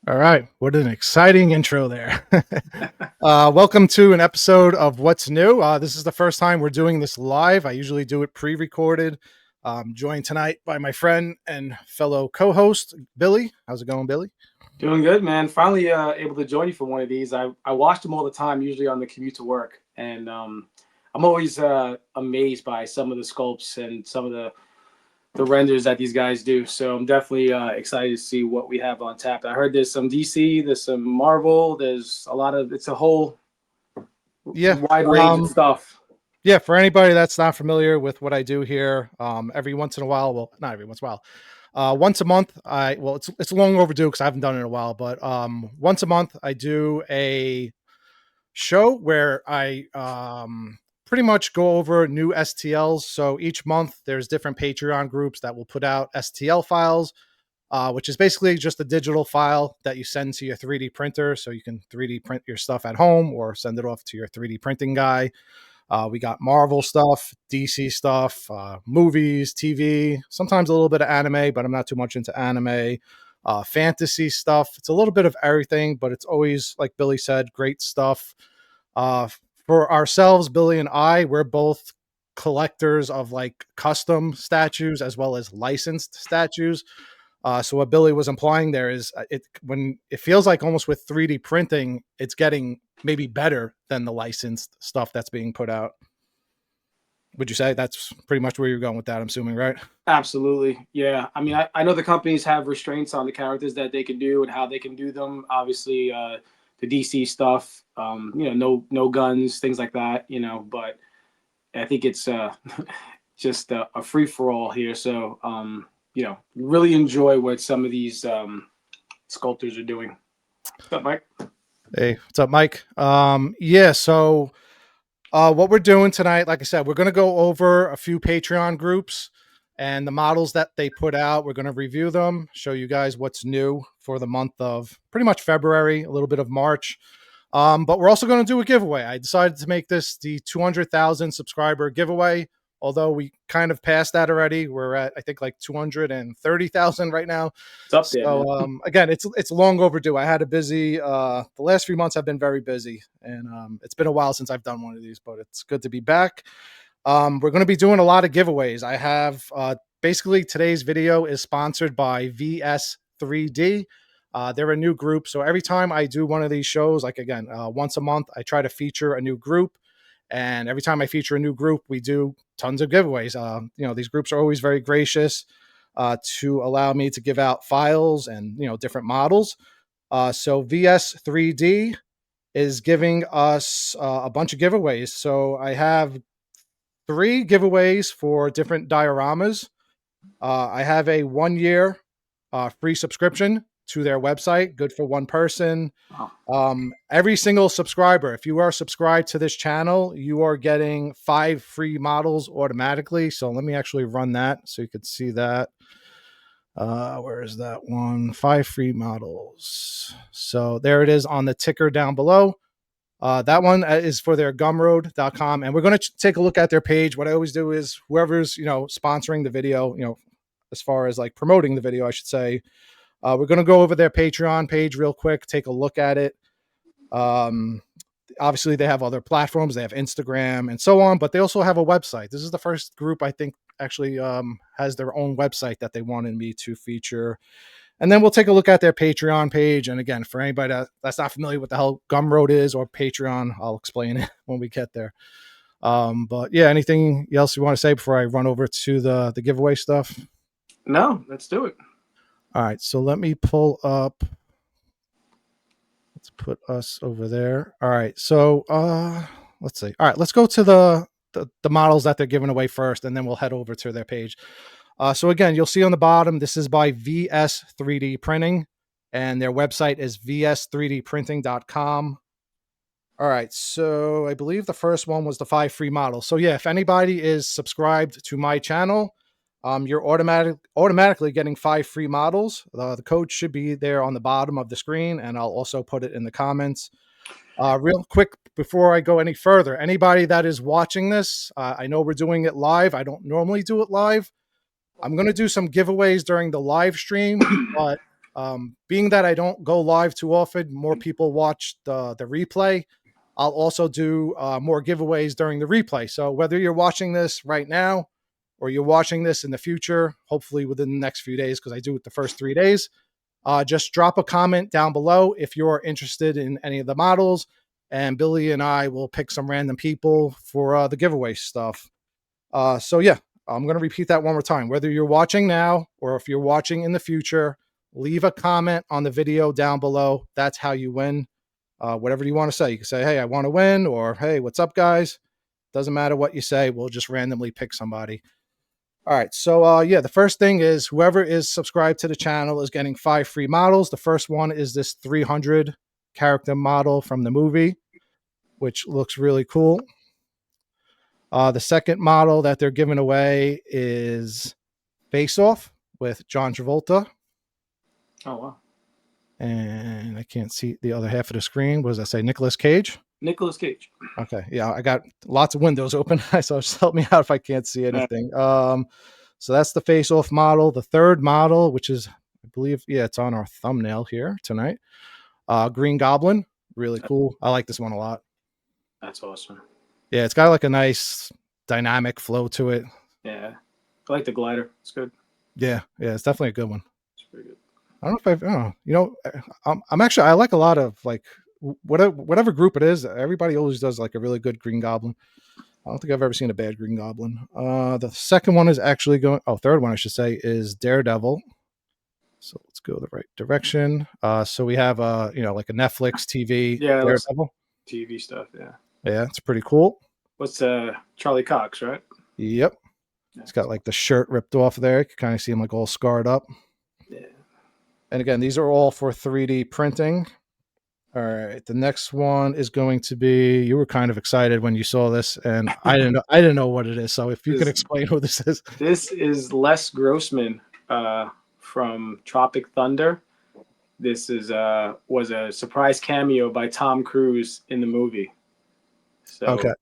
All right. What an exciting intro there. Welcome to an episode of What's New. This is the first time we're doing this live. I usually do it pre-recorded. Joined tonight by my friend and fellow co-host, Billy. How's it going, Billy? Doing good, man. Finally able to join you for one of these. I watch them all the time, usually on the commute to work. And I'm always amazed by some of the sculpts and some of the renders that these guys do. So I'm definitely excited to see what we have on tap. I heard there's some DC, there's some Marvel, there's it's a whole wide range of stuff. Yeah, for anybody that's not familiar with what I do here, every once in a while, well, not every once in a while, once a month, it's long overdue because I haven't done it in a while, but once a month I do a show where I pretty much go over new STLs. So each month there's different Patreon groups that will put out STL files, which is basically just a digital file that you send to your 3D printer so you can 3D print your stuff at home or send it off to your 3D printing guy. We got Marvel stuff, DC stuff, movies, TV, sometimes a little bit of anime, but I'm not too much into anime. Fantasy stuff. It's a little bit of everything, but it's always, like Billy said, great stuff. For ourselves, Billy and I, we're both collectors of like custom statues as well as licensed statues. So what Billy was implying there is when it feels like almost with 3D printing, it's getting maybe better than the licensed stuff that's being put out. Would you say that's pretty much where you're going with that? I'm assuming, right? Absolutely. Yeah. I mean, I know the companies have restraints on the characters that they can do and how they can do them. Obviously, the DC stuff, no guns, things like that, but I think it's just a free for all here. So, really enjoy what some of these sculptors are doing. What's up, Mike? Hey, what's up, Mike? So what we're doing tonight, like I said, we're going to go over a few Patreon groups and the models that they put out. We're going to review them, show you guys what's new for the month of pretty much February, a little bit of March. But we're also going to do a giveaway. I decided to make this the 200,000 subscriber giveaway, although we kind of passed that already. We're at, I think, like 230,000 right now. It's up there. So again, it's long overdue. I had a busy, the last few months have been very busy, and it's been a while since I've done one of these, but it's good to be back. We're going to be doing a lot of giveaways. I have basically today's video is sponsored by VS3D. They're a new group. So every time I do one of these shows, like again, once a month, I try to feature a new group. And every time I feature a new group, we do tons of giveaways. These groups are always very gracious to allow me to give out files and, different models. So VS3D is giving us a bunch of giveaways. So I have 3 giveaways for different dioramas. I have a 1-year free subscription to their website, good for one person. Every single subscriber, if you are subscribed to this channel, you are getting 5 free models automatically. So let me actually run that so you could see that. Where is that one? 5 free models. So there it is on the ticker down below. That one is for their Gumroad.com, and we're going to take a look at their page. What I always do is whoever's sponsoring the video, as far as like promoting the video, I should say. We're going to go over their Patreon page real quick, take a look at it. Obviously, they have other platforms. They have Instagram and so on, but they also have a website. This is the first group I think actually has their own website that they wanted me to feature. And then we'll take a look at their Patreon page. And again, for anybody that's not familiar with the hell Gumroad is or Patreon, I'll explain it when we get there. But yeah, anything else you want to say before I run over to the giveaway stuff? No, let's do it. All right, so let me pull up. Let's put us over there. All right, so let's see. All right, let's go to the models that they're giving away first, and then we'll head over to their page. So again, you'll see on the bottom, this is by VS3D Printing, and their website is vs3dprinting.com. All right, so I believe the first one was the 5 free models. So yeah, if anybody is subscribed to my channel, you're automatically getting 5 free models. The code should be there on the bottom of the screen, and I'll also put it in the comments. Real quick, before I go any further, anybody that is watching this, I know we're doing it live. I don't normally do it live. I'm going to do some giveaways during the live stream, but Being that I don't go live too often, more people watch the replay. I'll also do more giveaways during the replay. So whether you're watching this right now or you're watching this in the future, hopefully within the next few days, because I do it the first 3 days, just drop a comment down below if you're interested in any of the models, and Billy and I will pick some random people for the giveaway stuff. So yeah, I'm going to repeat that one more time. Whether you're watching now or if you're watching in the future, leave a comment on the video down below. That's how you win. Whatever you want to say. You can say, hey, I want to win, or hey, what's up, guys? Doesn't matter what you say. We'll just randomly pick somebody. All right. So yeah, the first thing is whoever is subscribed to the channel is getting 5 free models. The first one is this 300 character model from the movie, which looks really cool. The second model that they're giving away is Face Off with John Travolta. Oh, wow. And I can't see the other half of the screen. What does that say? Nicolas Cage? Nicolas Cage. Okay. Yeah, I got lots of windows open. So just help me out if I can't see anything. So that's the Face Off model. The third model, which is, I believe, yeah, it's on our thumbnail here tonight. Green Goblin. Really cool. I like this one a lot. That's awesome. Yeah, it's got like a nice dynamic flow to it. Yeah. I like the glider. It's good. Yeah, it's definitely a good one. It's pretty good. I don't know if I'm actually, I like a lot of like whatever group it is. Everybody always does like a really good Green Goblin. I don't think I've ever seen a bad Green Goblin. The second one is actually third one I should say is Daredevil. So let's go the right direction. So we have like a Netflix TV Daredevil. TV stuff, yeah. Yeah, it's pretty cool. What's Charlie Cox, right? Yep. It's got like the shirt ripped off there. You can kind of see him like all scarred up. Yeah. And again, these are all for 3D printing. All right, the next one is going to be. You were kind of excited when you saw this, and I didn't know what it is. So if you could explain who this is. This is Les Grossman from Tropic Thunder. This is was a surprise cameo by Tom Cruise in the movie. So okay,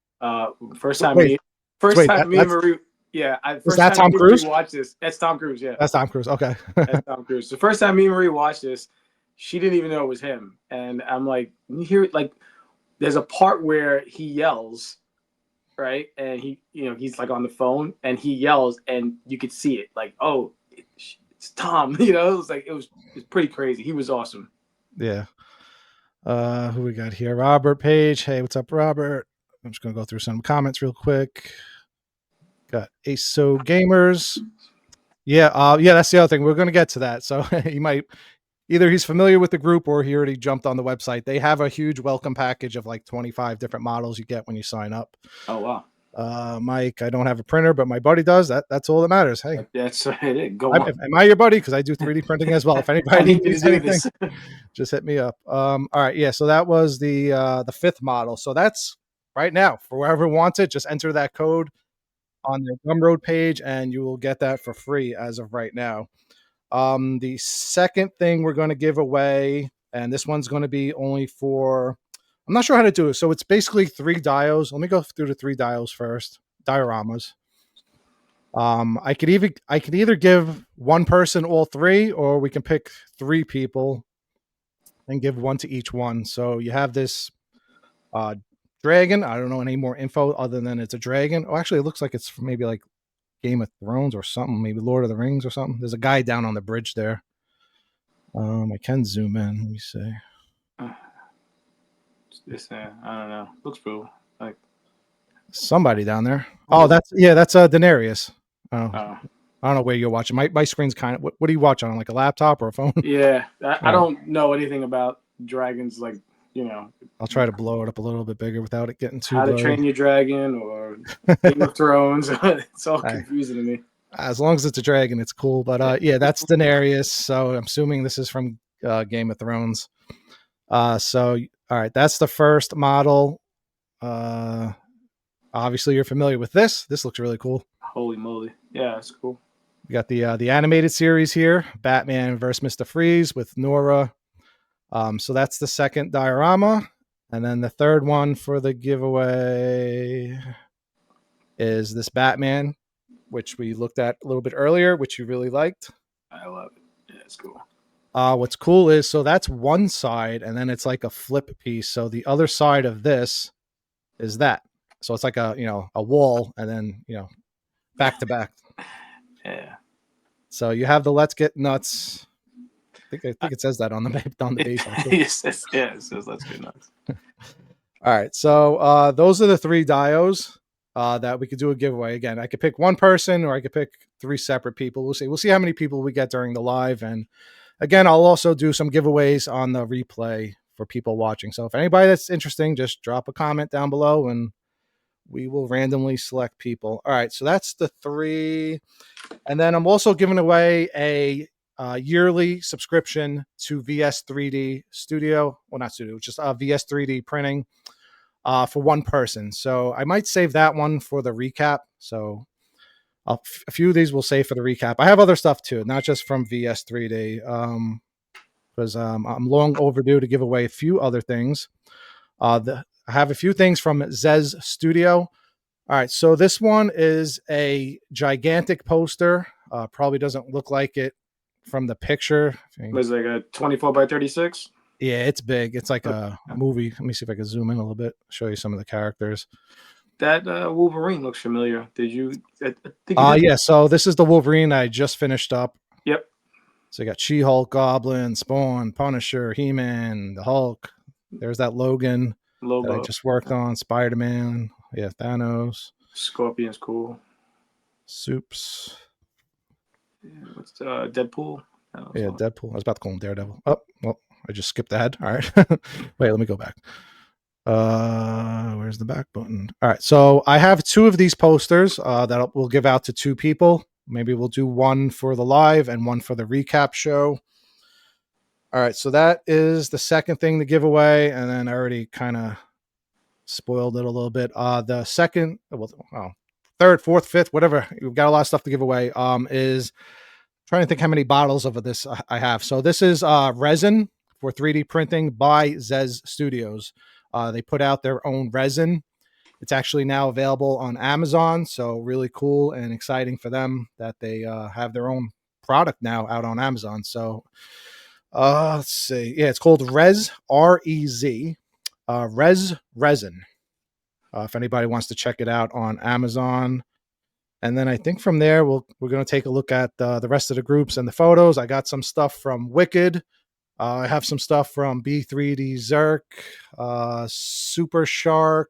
first time me and Marie. Yeah, is that Tom Cruise? Watch this. That's Tom Cruise. Yeah, that's Tom Cruise. Okay, that's Tom Cruise. The first time me and Marie watched this, she didn't even know it was him, and I'm like, you hear it? Like, there's a part where he yells, right? And he's like on the phone, and he yells, and you could see it, like, oh, it's Tom. It was pretty crazy. He was awesome. Yeah. Who we got here? Robert Page. Hey, what's up, Robert? I'm just gonna go through some comments real quick. Got ASO Gamers. Yeah, that's the other thing. We're gonna get to that. So he might either he's familiar with the group or he already jumped on the website. They have a huge welcome package of like 25 different models you get when you sign up. Oh wow. Mike, I don't have a printer, but my buddy does. That's all that matters. Hey, that's it. Go on. Am I your buddy? Because I do 3D printing as well. If anybody needs anything, just hit me up. All right, yeah. So that was the fifth model. So that's right now for whoever wants it. Just enter that code on their Gumroad page, and you will get that for free as of right now. The second thing we're going to give away, and this one's going to be only for. I'm not sure how to do it. So it's basically 3 dials. Let me go through the 3 dials first. Dioramas. I could either give one person all 3, or we can pick 3 people and give one to each one. So you have this dragon. I don't know any more info other than it's a dragon. Oh, actually, it looks like it's maybe like Game of Thrones or something. Maybe Lord of the Rings or something. There's a guy down on the bridge there. I can zoom in. Let me see. This I don't know. Looks cool. Like somebody down there. Oh, that's Daenerys. Oh. I don't know where you're watching. My screen's kind of. What are you watching on, like a laptop or a phone? Yeah, I don't know anything about dragons. Like I'll try to blow it up a little bit bigger without it getting too. How to Train Your Dragon or Game of Thrones. It's all confusing to me. As long as it's a dragon, it's cool. But yeah, that's Daenerys. So I'm assuming this is from Game of Thrones. So all right, that's the first model. Obviously you're familiar with this. This looks really cool. Holy moly. Yeah, it's cool. We got the animated series here, Batman versus Mr. Freeze with Nora. So that's the second diorama. And then the third one for the giveaway is this Batman, which we looked at a little bit earlier, which you really liked. I love it. Yeah, it's cool. What's cool is, so that's one side, and then it's like a flip piece. So the other side of this is that. So it's like a, a wall, and then, back to back. Yeah. So you have the Let's Get Nuts. I think it says that on the base actually. Yes, it says let's get nuts. All right, so those are the three dios that we could do a giveaway. Again, I could pick one person, or I could pick three separate people. We'll see. We'll see how many people we get during the live, and again, I'll also do some giveaways on the replay for people watching. So if anybody that's interesting, just drop a comment down below, and we will randomly select people. All right, so that's the three, and then I'm also giving away a yearly subscription to VS3D Studio. Well, not Studio, just VS3D printing for one person. So I might save that one for the recap. So a few of these we'll save for the recap. I have other stuff too, not just from VS3D, because I'm long overdue to give away a few other things. I have a few things from ZEZ Studio. All right, so this one is a gigantic poster. Probably doesn't look like it from the picture. Was it like a 24 by 36? Yeah, it's big. It's like a movie. Let me see if I can zoom in a little bit, show you some of the characters. That Wolverine looks familiar. Did you? I think you did. Yeah, so this is the Wolverine I just finished up. Yep. So you got She-Hulk, Goblin, Spawn, Punisher, He-Man, the Hulk. There's that Logan Lobo. that I just worked on. Spider-Man. Yeah, Thanos. Scorpion's cool. Soups. Yeah, what's Deadpool? Yeah, Deadpool. I was about to call him Daredevil. Oh, well, I just skipped ahead. All right. Wait, let me go back. Where's the back button? All right. So I have two of these posters that we'll give out to two people. Maybe we'll do one for the live and one for the recap show. All right. So that is the second thing to give away. And then I already kind of spoiled it a little bit. The second, third, fourth, fifth, whatever. We've got a lot of stuff to give away. Is trying to think how many bottles of this I have. So this is resin for 3D printing by ZEZ Studios. They put out their own resin. It's actually now available on Amazon. So really cool and exciting for them that they have their own product now out on Amazon. So let's see. Yeah, it's called Rez, R-E-Z, Rez Resin. If anybody wants to check it out on Amazon. And then I think from there, we're going to take a look at the rest of the groups and the photos. I got some stuff from Wicked. I have some stuff from B3D Zerk, SuperShark.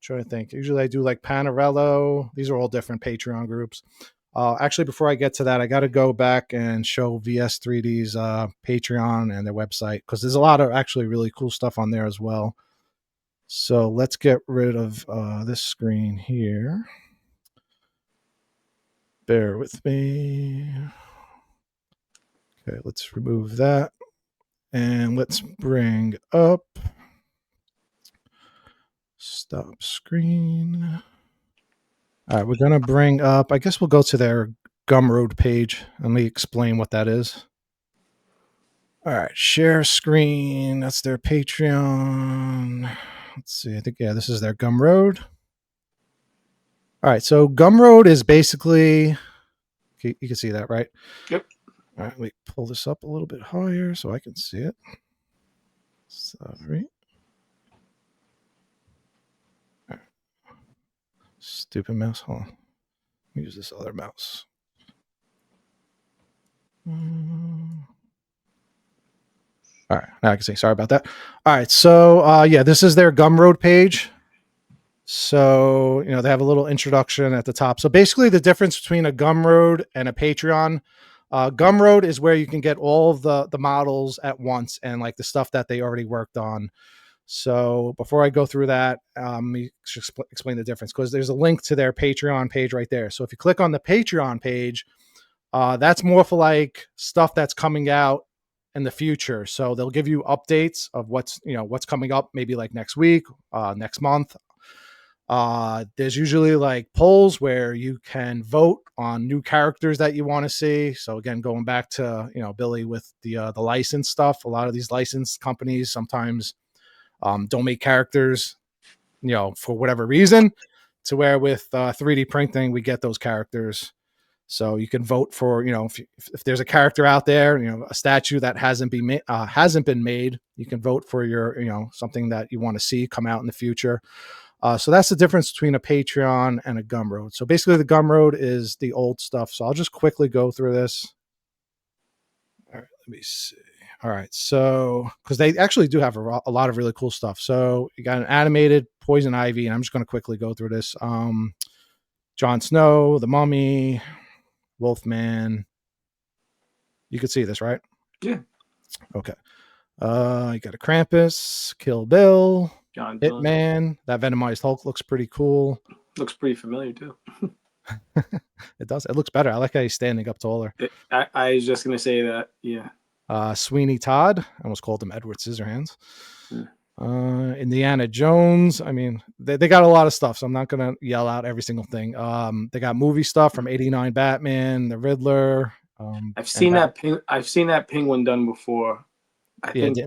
Trying to think. Usually I do like Panerello. These are all different Patreon groups. Actually, before I get to that, I got to go back and show VS3D's Patreon and their website, because there's a lot of actually really cool stuff on there as well. So let's get rid of this screen here. Bear with me. Okay, let's remove that. And let's bring up stop screen. All right, we're going to bring up, I guess we'll go to their Gumroad page. Let me explain what that is. All right, share screen. That's their Patreon. Let's see. I think, yeah, this is their Gumroad. All right, so Gumroad is basically, you can see that, right? Yep. All right, let me pull this up a little bit higher so I can see it. Sorry. Right. Stupid mouse. Hold on. Let me use this other mouse. All right, now I can see. Sorry about that. All right, so yeah, this is their Gumroad page. So, they have a little introduction at the top. So basically the difference between a Gumroad and a Patreon, Gumroad is where you can get all of the models at once and like the stuff that they already worked on. So before I go through that, let me explain the difference, because there's a link to their Patreon page right there. So if you click on the Patreon page, that's more for like stuff that's coming out in the future. So they'll give you updates of what's coming up, maybe like next week, next month. There's usually like polls where you can vote on new characters that you want to see. So again, going back to, Billy with the license stuff, a lot of these licensed companies sometimes don't make characters, for whatever reason, to where with 3D printing, we get those characters. So you can vote for, if there's a character out there, a statue that hasn't been made, you can vote for your, something that you want to see come out in the future. So that's the difference between a Patreon and a Gumroad. So basically the Gumroad is the old stuff. So I'll just quickly go through this. All right, let me see. All right. So, because they actually do have a lot of really cool stuff. So you got an animated Poison Ivy, and I'm just going to quickly go through this. Jon Snow, the Mummy, Wolfman. You could see this, right? Yeah. Okay. You got a Krampus, Kill Bill, John Hitman. That Venomized Hulk looks pretty cool. Looks pretty familiar too. It does. It looks better. I like how he's standing up taller. I was just gonna say that. Yeah. Sweeney Todd. I almost called him Edward Scissorhands. Yeah. Indiana Jones. I mean, they got a lot of stuff, so I'm not gonna yell out every single thing. They got movie stuff from '89 Batman, the Riddler. I've seen that. I've seen that Penguin done before. I think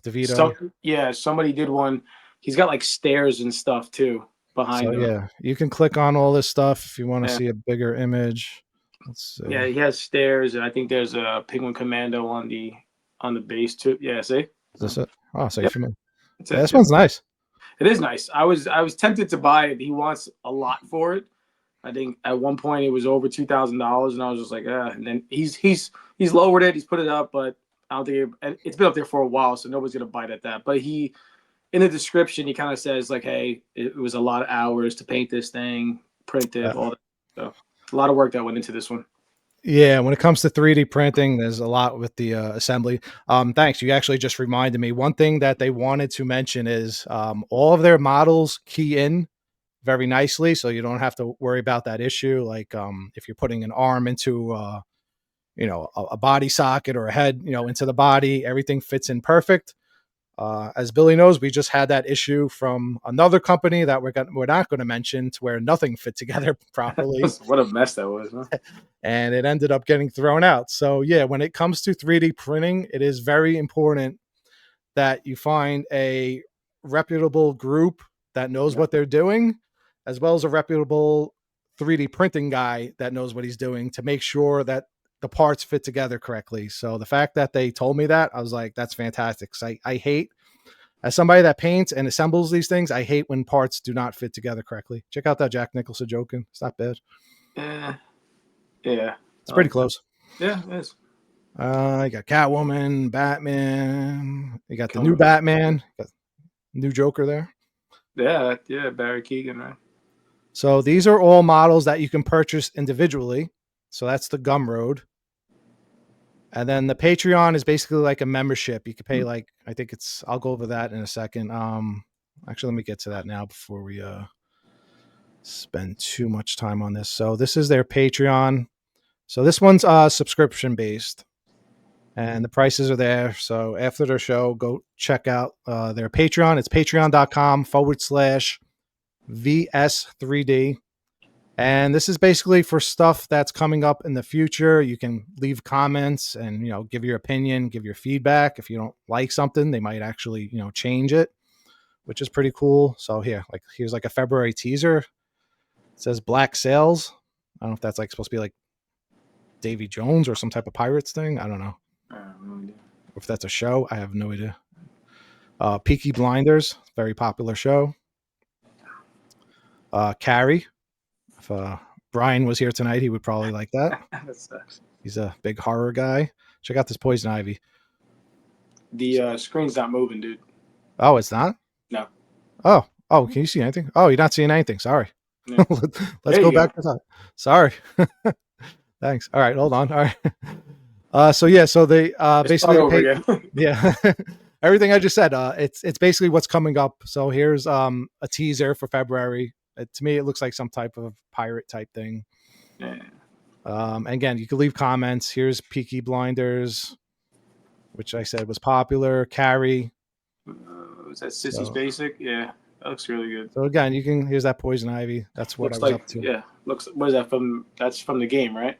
DeVito. Somebody did one. He's got like stairs and stuff too behind him. Yeah, you can click on all this stuff if you want to see a bigger image. Let's see. Yeah, he has stairs, and I think there's a Penguin Commando on the base too. Yeah, see? Is this it? Oh, so you're familiar. Yeah, this one's nice. It is nice. I was tempted to buy it. He wants a lot for it. I think at one point it was over $2,000, and I was just like, And then he's lowered it. He's put it up, but I don't think it's been up there for a while, so nobody's gonna bite at that. But in the description, he kind of says like, "Hey, it was a lot of hours to paint this thing, print it, all that." So a lot of work that went into this one. Yeah, when it comes to 3D printing, there's a lot with the assembly. Thanks. You actually just reminded me. One thing that they wanted to mention is all of their models key in very nicely, so you don't have to worry about that issue. Like if you're putting an arm into a body socket or a head, into the body, everything fits in perfect. As Billy knows, we just had that issue from another company that we're not going to mention, to where nothing fit together properly. What a mess that was, huh? And it ended up getting thrown out. So yeah, when it comes to 3D printing, it is very important that you find a reputable group that knows what they're doing, as well as a reputable 3D printing guy that knows what he's doing, to make sure that the parts fit together correctly. So the fact that they told me that, I was like, that's fantastic. I hate, as somebody that paints and assembles these things, I hate when parts do not fit together correctly. Check out that Jack Nicholson joking. It's not bad. Yeah. It's pretty close. Yeah, it is. You got Catwoman, Batman. You got the new Batman. You got new Joker there. Yeah, Barry Keoghan, right? So these are all models that you can purchase individually. So that's the Gumroad. And then the Patreon is basically like a membership. You can pay I'll go over that in a second. Actually, let me get to that now before we spend too much time on this. So this is their Patreon. So this one's subscription based, and the prices are there. So after their show, go check out their Patreon. It's patreon.com/VS3D. And this is basically for stuff that's coming up in the future. You can leave comments and, give your opinion, give your feedback. If you don't like something, they might actually, change it, which is pretty cool. So here's like a February teaser. It says Black Sails. I don't know if that's supposed to be like Davy Jones or some type of pirates thing. I don't know. I have no idea. If that's a show, I have no idea. Peaky Blinders, very popular show. Carrie. If Brian was here tonight, he would probably like that. That sucks. He's a big horror guy. Check out this Poison Ivy. The screen's not moving, dude. Oh, it's not? No. Oh, can you see anything? Oh, you're not seeing anything. Sorry. No. Let's go back to that. Sorry. Thanks. All right, hold on. All right. So they basically yeah. Everything I just said, it's basically what's coming up. So here's a teaser for February. To me, it looks like some type of pirate type thing. Yeah. Again, you can leave comments. Here's Peaky Blinders, which I said was popular. Carrie. Was that Sissy's Basic? Yeah, that looks really good. So again, here's that Poison Ivy. That's what I was up to. Yeah, what is that from? That's from the game, right?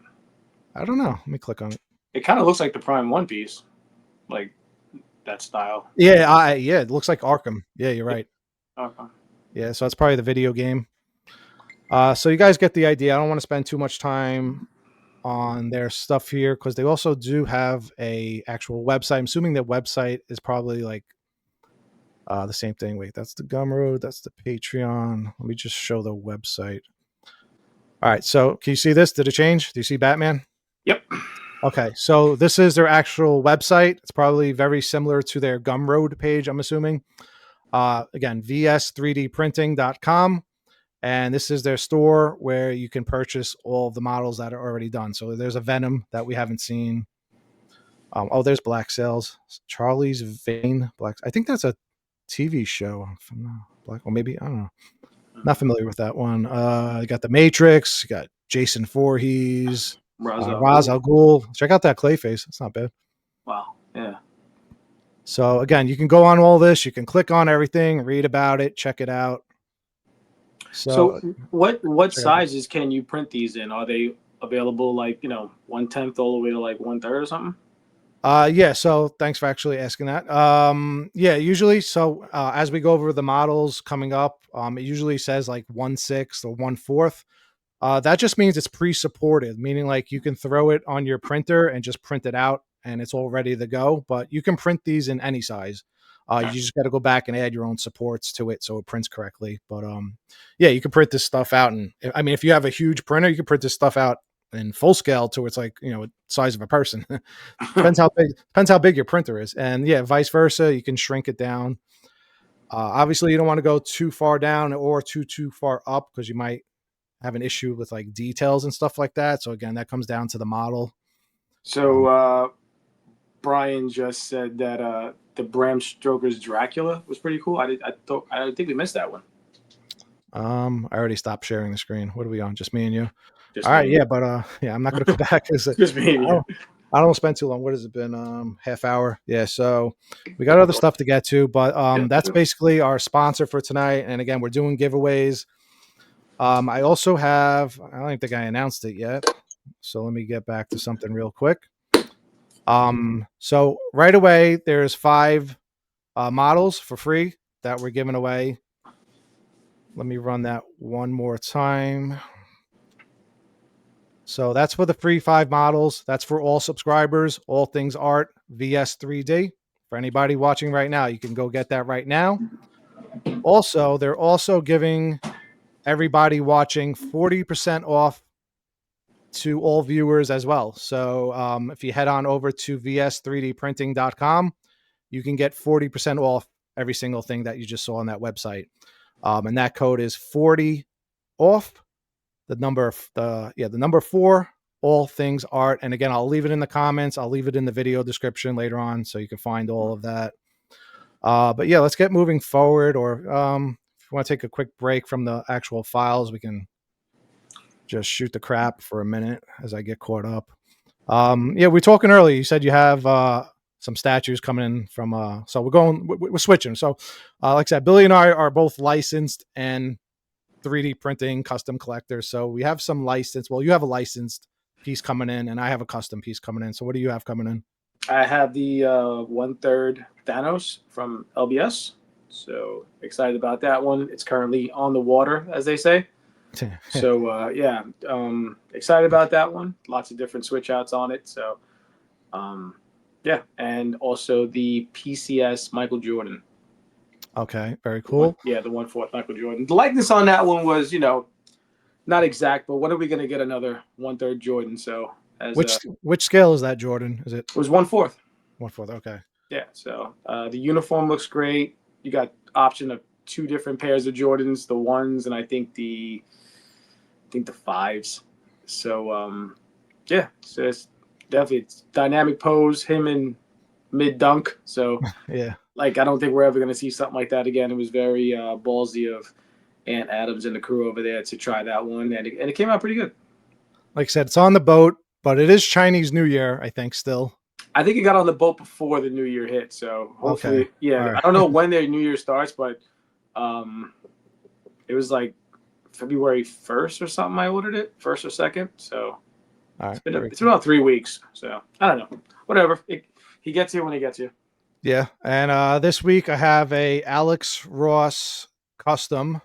I don't know. Let me click on it. It kind of looks like the Prime One Piece, like that style. Yeah, it looks like Arkham. Yeah, you're right. Okay. Yeah, so that's probably the video game. So you guys get the idea. I don't want to spend too much time on their stuff here because they also do have a actual website. I'm assuming their website is probably like the same thing. Wait, that's the Gumroad. That's the Patreon. Let me just show the website. All right. So can you see this? Did it change? Do you see Batman? Yep. Okay. So this is their actual website. It's probably very similar to their Gumroad page, I'm assuming. Again, VS3D and this is their store where you can purchase all of the models that are already done. So there's a Venom that we haven't seen. Oh, there's Black Sails. Charlie's Vein. Black. I think that's a TV show. Black. Well, maybe I don't know. Not familiar with that one. You got the Matrix. You got Jason Voorhees. Ra's al Ghul. Check out that Clayface. It's not bad. Wow. Yeah. So again, you can go on all this. You can click on everything, read about it, check it out. So what sizes can you print these in? Are they available like 1/10 all the way to like 1/3 or something? Yeah, so thanks for actually asking that. Yeah, usually so as we go over the models coming up, it usually says like 1/6 or 1/4. That just means it's pre-supported, meaning like you can throw it on your printer and just print it out and it's all ready to go. But you can print these in any size. You just got to go back and add your own supports to it so it prints correctly. But yeah, you can print this stuff out. And I mean, if you have a huge printer, you can print this stuff out in full scale to it's like size of a person. Depends how big your printer is, and yeah, vice versa. You can shrink it down. Obviously, you don't want to go too far down or too far up because you might have an issue with like details and stuff like that. So again, that comes down to the model. So Brian just said that the Bram Stoker's Dracula was pretty cool. I think we missed that one. I already stopped sharing the screen. What are we on? Just me and you? Just all right, me. Yeah, but yeah, I'm not gonna go back. Just me and you. I don't spend too long. What has it been? Half hour. Yeah, so we got other stuff to get to, but that's basically our sponsor for tonight. And again, we're doing giveaways. I also have, I don't think I announced it yet. So let me get back to something real quick. So right away, there's 5 models for free that we're giving away. Let me run that one more time. So that's for the free 5 models. That's for all subscribers, all things art, VS3D. For anybody watching right now, you can go get that right now. Also, they're also giving everybody watching 40% off to all viewers as well. So if you head on over to vs3dprinting.com, you can get 40% off every single thing that you just saw on that website. And that code is 40 off. The number 4, all things art. And again, I'll leave it in the comments. I'll leave it in the video description later on so you can find all of that. But yeah, let's get moving forward. Or if you want to take a quick break from the actual files, we can just shoot the crap for a minute as I get caught up. Yeah, we were talking earlier. You said you have some statues coming in from, so we're switching. So like I said, Billy and I are both licensed and 3D printing custom collectors. So we have some licensed. Well, you have a licensed piece coming in, and I have a custom piece coming in. So what do you have coming in? I have the 1/3 Thanos from LBS. So excited about that one. It's currently on the water, as they say. So yeah, excited about that one. Lots of different switch outs on it. So yeah, and also the PCS Michael Jordan. Okay, very cool. The 1/4 Michael Jordan. The likeness on that one was, not exact, but when are we going to get another 1/3 Jordan? So which scale is that, Jordan? Is it? It was 1/4. 1/4. Okay. Yeah. So the uniform looks great. You got option of 2 different pairs of Jordans, the 1s, and I think the 5s. So yeah, so it's definitely dynamic pose. Him in mid dunk. So yeah. Like, I don't think we're ever going to see something like that again. It was very ballsy of Ant Adams and the crew over there to try that one, and it came out pretty good. Like I said, it's on the boat, but it is Chinese New Year, I think, still. I think it got on the boat before the New Year hit, so hopefully, okay. Yeah. Right. I don't know when their New Year starts, but it was like February 1st or something. I ordered it 1st or 2nd, so it's been about 3 weeks. So I don't know, whatever. He gets here when he gets here. Yeah, and this week I have a Alex Ross custom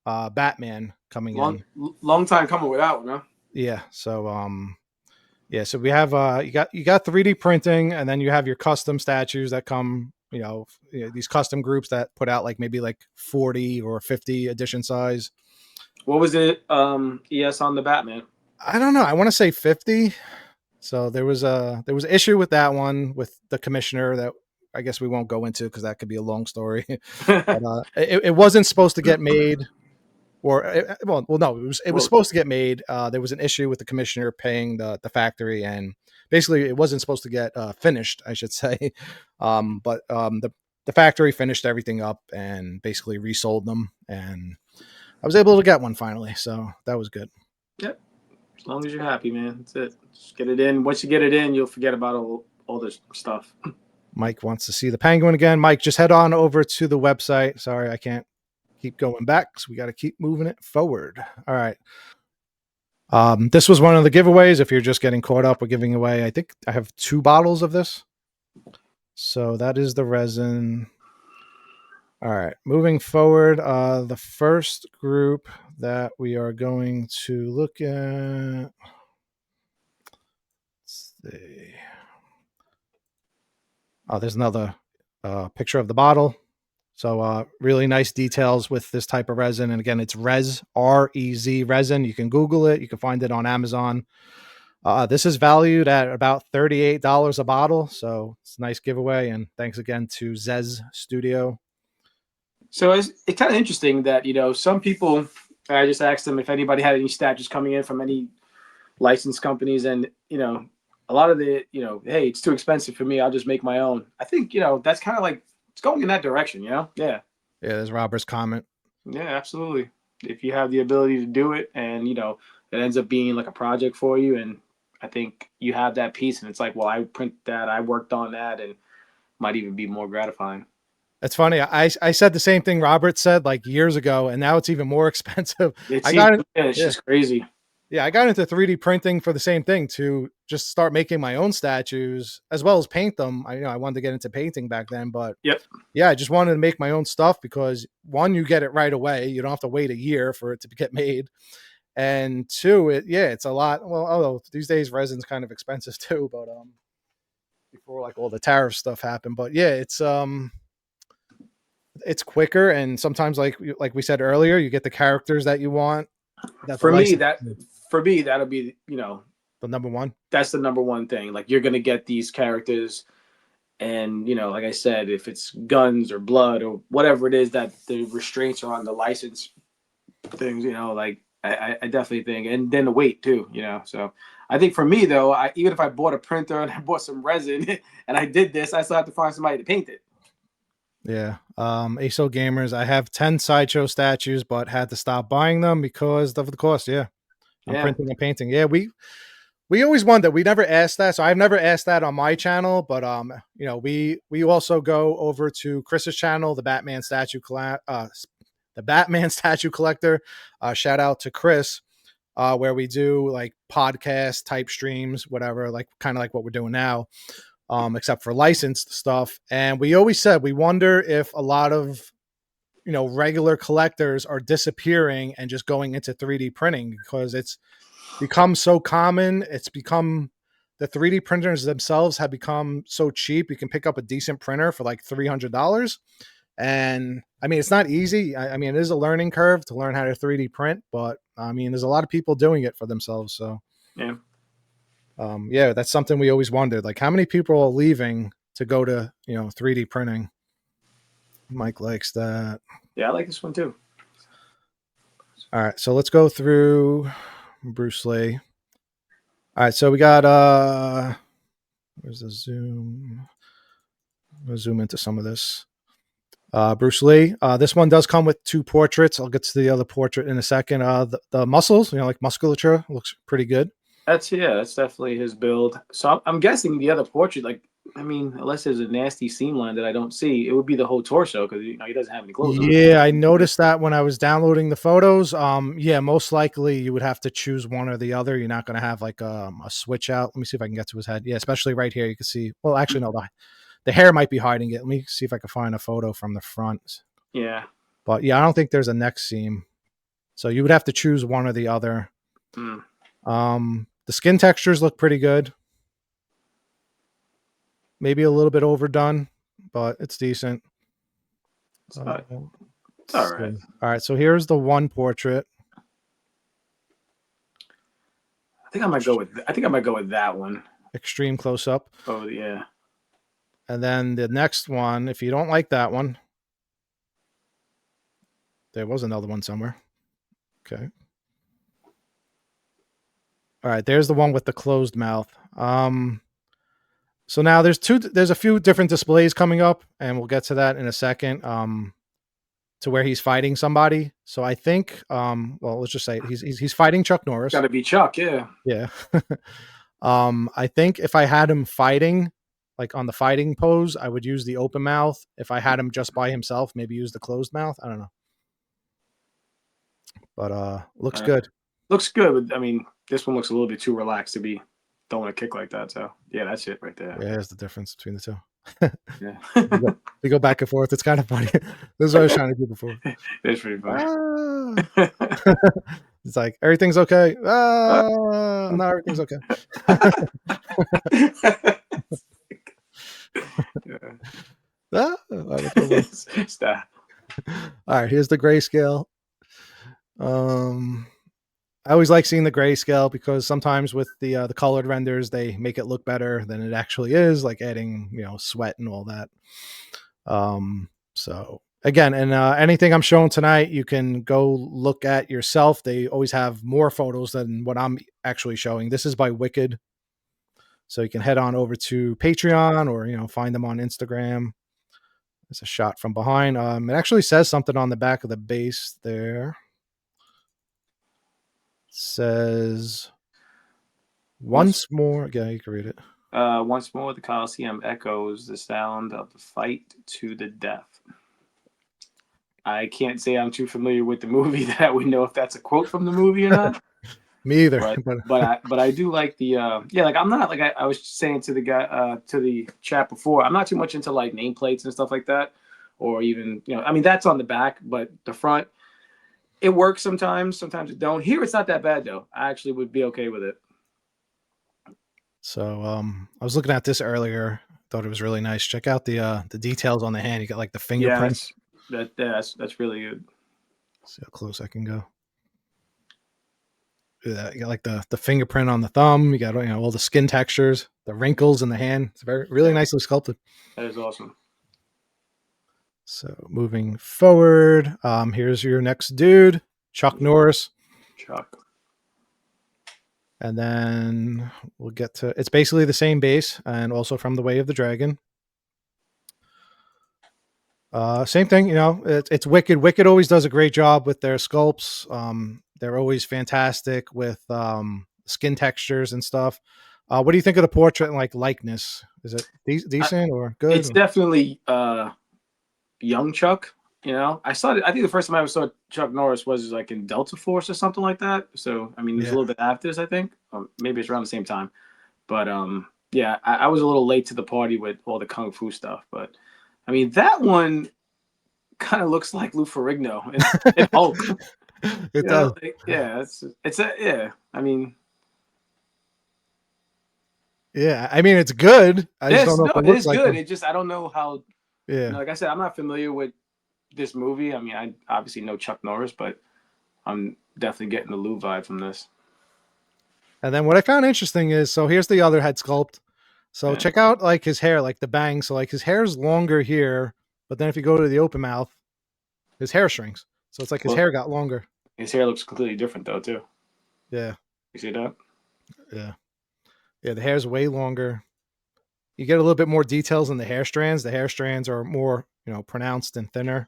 Batman coming in. Long time coming with that one, huh? Yeah, so Yeah, so we have you got 3D printing, and then you have your custom statues that come, these custom groups that put out like maybe like 40 or 50 edition size. What was it? ES on the Batman. I don't know. I want to say 50. So there was an issue with that one with the commissioner that I guess we won't go into because that could be a long story. But it wasn't supposed to get made, or no, it was Well, supposed to get made. There was an issue with the commissioner paying the factory, and basically it wasn't supposed to get finished, I should say. But the factory finished everything up and basically resold them, and I was able to get one finally, so that was good. yep. As long as you're happy, man. That's it. Just get it in. Once you get it in, you'll forget about all this stuff. Mike wants to see the penguin again. Mike, just head on over to the website. Sorry, I can't keep going back, so we got to keep moving it forward. All right. This was one of the giveaways. If you're just getting caught up, we're giving away, I think I have 2 bottles of this. So that is the resin. All right. Moving forward, the first group that we are going to look at. Let's see. Oh, there's another picture of the bottle. So really nice details with this type of resin. And again, it's REZ, R-E-Z resin. You can Google it. You can find it on Amazon. This is valued at about $38 a bottle. So it's a nice giveaway. And thanks again to ZEZ Studio. So it's kind of interesting that, some people, I just asked them if anybody had any statues coming in from any licensed companies. And, a lot of the, hey, it's too expensive for me. I'll just make my own. I think, that's kind of like, it's going in that direction, Yeah. Yeah, there's Robert's comment. Yeah, absolutely. If you have the ability to do it and, it ends up being like a project for you. And I think you have that piece and it's like, well, I print that, I worked on that, and might even be more gratifying. It's funny. I said the same thing Robert said like years ago, and now it's even more expensive. It's just crazy. Yeah, I got into 3D printing for the same thing, to just start making my own statues as well as paint them. I wanted to get into painting back then, but Yep. yeah, I just wanted to make my own stuff because, one, you get it right away. You don't have to wait a year for it to get made. And two, it's a lot. Well, although these days resin's kind of expensive too, but before like all the tariff stuff happened. But yeah, it's quicker, and sometimes like we said earlier, you get the characters that you want. For me, that'll be, the number one. That's the number one thing. Like, you're gonna get these characters, and like I said, if it's guns or blood or whatever it is that the restraints are on the license things, like I definitely think, and then the weight too, So I think for me though, even if I bought a printer and I bought some resin and I did this, I still have to find somebody to paint it. Yeah. ASO Gamers, I have 10 Sideshow statues, but had to stop buying them because of the cost. Yeah. I'm printing and painting. Yeah, we always wondered. We never asked that. So I've never asked that on my channel, but we also go over to Chris's channel, the Batman statue collector. Shout out to Chris, where we do like podcast type streams, whatever, like kind of like what we're doing now. Except for licensed stuff. And we always said we wonder if a lot of regular collectors are disappearing and just going into 3D printing because it's become so common. It's become, the 3D printers themselves have become so cheap. You can pick up a decent printer for like $300. And I mean, it's not easy. I mean, it is a learning curve to learn how to 3D print, but I mean, there's a lot of people doing it for themselves. So yeah. That's something we always wondered, like how many people are leaving to go to 3D printing. Mike likes that. Yeah, I like this one too. All right, so let's go through Bruce Lee. All right, so we got where's the zoom? We'll zoom into some of this. Bruce Lee. This one does come with 2 portraits. I'll get to the other portrait in a second. The muscles, like musculature, looks pretty good. That's definitely his build. So I'm guessing the other portrait, like, I mean, unless there's a nasty seam line that I don't see, it would be the whole torso because he doesn't have any clothes on. Yeah, I noticed that when I was downloading the photos. Most likely you would have to choose one or the other. You're not going to have like a switch out. Let me see if I can get to his head. Yeah, especially right here. You can see. Well, actually, no, the hair might be hiding it. Let me see if I can find a photo from the front. Yeah, but yeah, I don't think there's a neck seam, so you would have to choose one or the other. The skin textures look pretty good. Maybe a little bit overdone, but it's decent. It's all right. All right, so here's the one portrait. I think I might go with that one. Extreme close up. Oh yeah. And then the next one, if you don't like that one, there was another one somewhere. Okay. All right, there's the one with the closed mouth. So now there's a few different displays coming up, and we'll get to that in a second. To where he's fighting somebody. So I think, well, let's just say he's fighting Chuck Norris. Got to be Chuck, yeah. Yeah. I think if I had him fighting, like on the fighting pose, I would use the open mouth. If I had him just by himself, maybe use the closed mouth. I don't know. But looks good. Looks good. I mean, this one looks a little bit too relaxed to be throwing a kick like that. So yeah, that's it right there. Yeah, there's the difference between the two. Yeah. we go back and forth. It's kind of funny. This is what I was trying to do before. It's pretty funny. It's like everything's okay. Not everything's okay. Stop. All right, here's the grayscale. I always like seeing the grayscale because sometimes with the colored renders, they make it look better than it actually is, like adding, sweat and all that. So again, and anything I'm showing tonight, you can go look at yourself. They always have more photos than what I'm actually showing. This is by Wicked. So you can head on over to Patreon or, find them on Instagram. It's a shot from behind. It actually says something on the back of the base there. Says once more. Yeah, you can read it. Once more, the Coliseum echoes the sound of the fight to the death. I can't say I'm too familiar with the movie that I would know if that's a quote from the movie or not. Me either. But I do like the like I'm not like I was saying to the guy to the chat before, I'm not too much into like nameplates and stuff like that, or even I mean that's on the back, but the front. It works sometimes it don't. Here, it's not that bad, though. I actually would be okay with it. So I was looking at this earlier. Thought it was really nice. Check out the details on the hand. You got like the fingerprints. Yeah, that's really good. See how close I can go. You got like the fingerprint on the thumb. You got all the skin textures, the wrinkles in the hand. It's really nicely sculpted. That is awesome. So moving forward, here's your next dude, Chuck Norris. Chuck. And then we'll get to, it's basically the same base and also from the Way of the Dragon. Same thing, it's Wicked. Wicked always does a great job with their sculpts. They're always fantastic with skin textures and stuff. What do you think of the portrait and like likeness? Is it decent or good? It's definitely young Chuck. I think the first time I ever saw Chuck Norris was like in Delta Force or something like that. So I mean, it was a little bit after this, I think. Maybe it's around the same time. But yeah, I was a little late to the party with all the kung fu stuff. But I mean, that one kind of looks like Lou Ferrigno in Hulk. It does. Yeah, yeah. I mean. Yeah, I mean it's good. I just don't know if it looks like good. It just I don't know how. Yeah, like I said, I'm not familiar with this movie. I mean, I obviously know Chuck Norris, but I'm definitely getting the Lou vibe from this. And then what I found interesting is, so here's the other head sculpt. So check out like his hair, like the bang. So like his hair's longer here, but then if you go to the open mouth, his hair shrinks. So it's like his hair got longer. His hair looks completely different though, too. Yeah. You see that? Yeah. Yeah, the hair's way longer. You get a little bit more details in the hair strands. The hair strands are more, pronounced and thinner.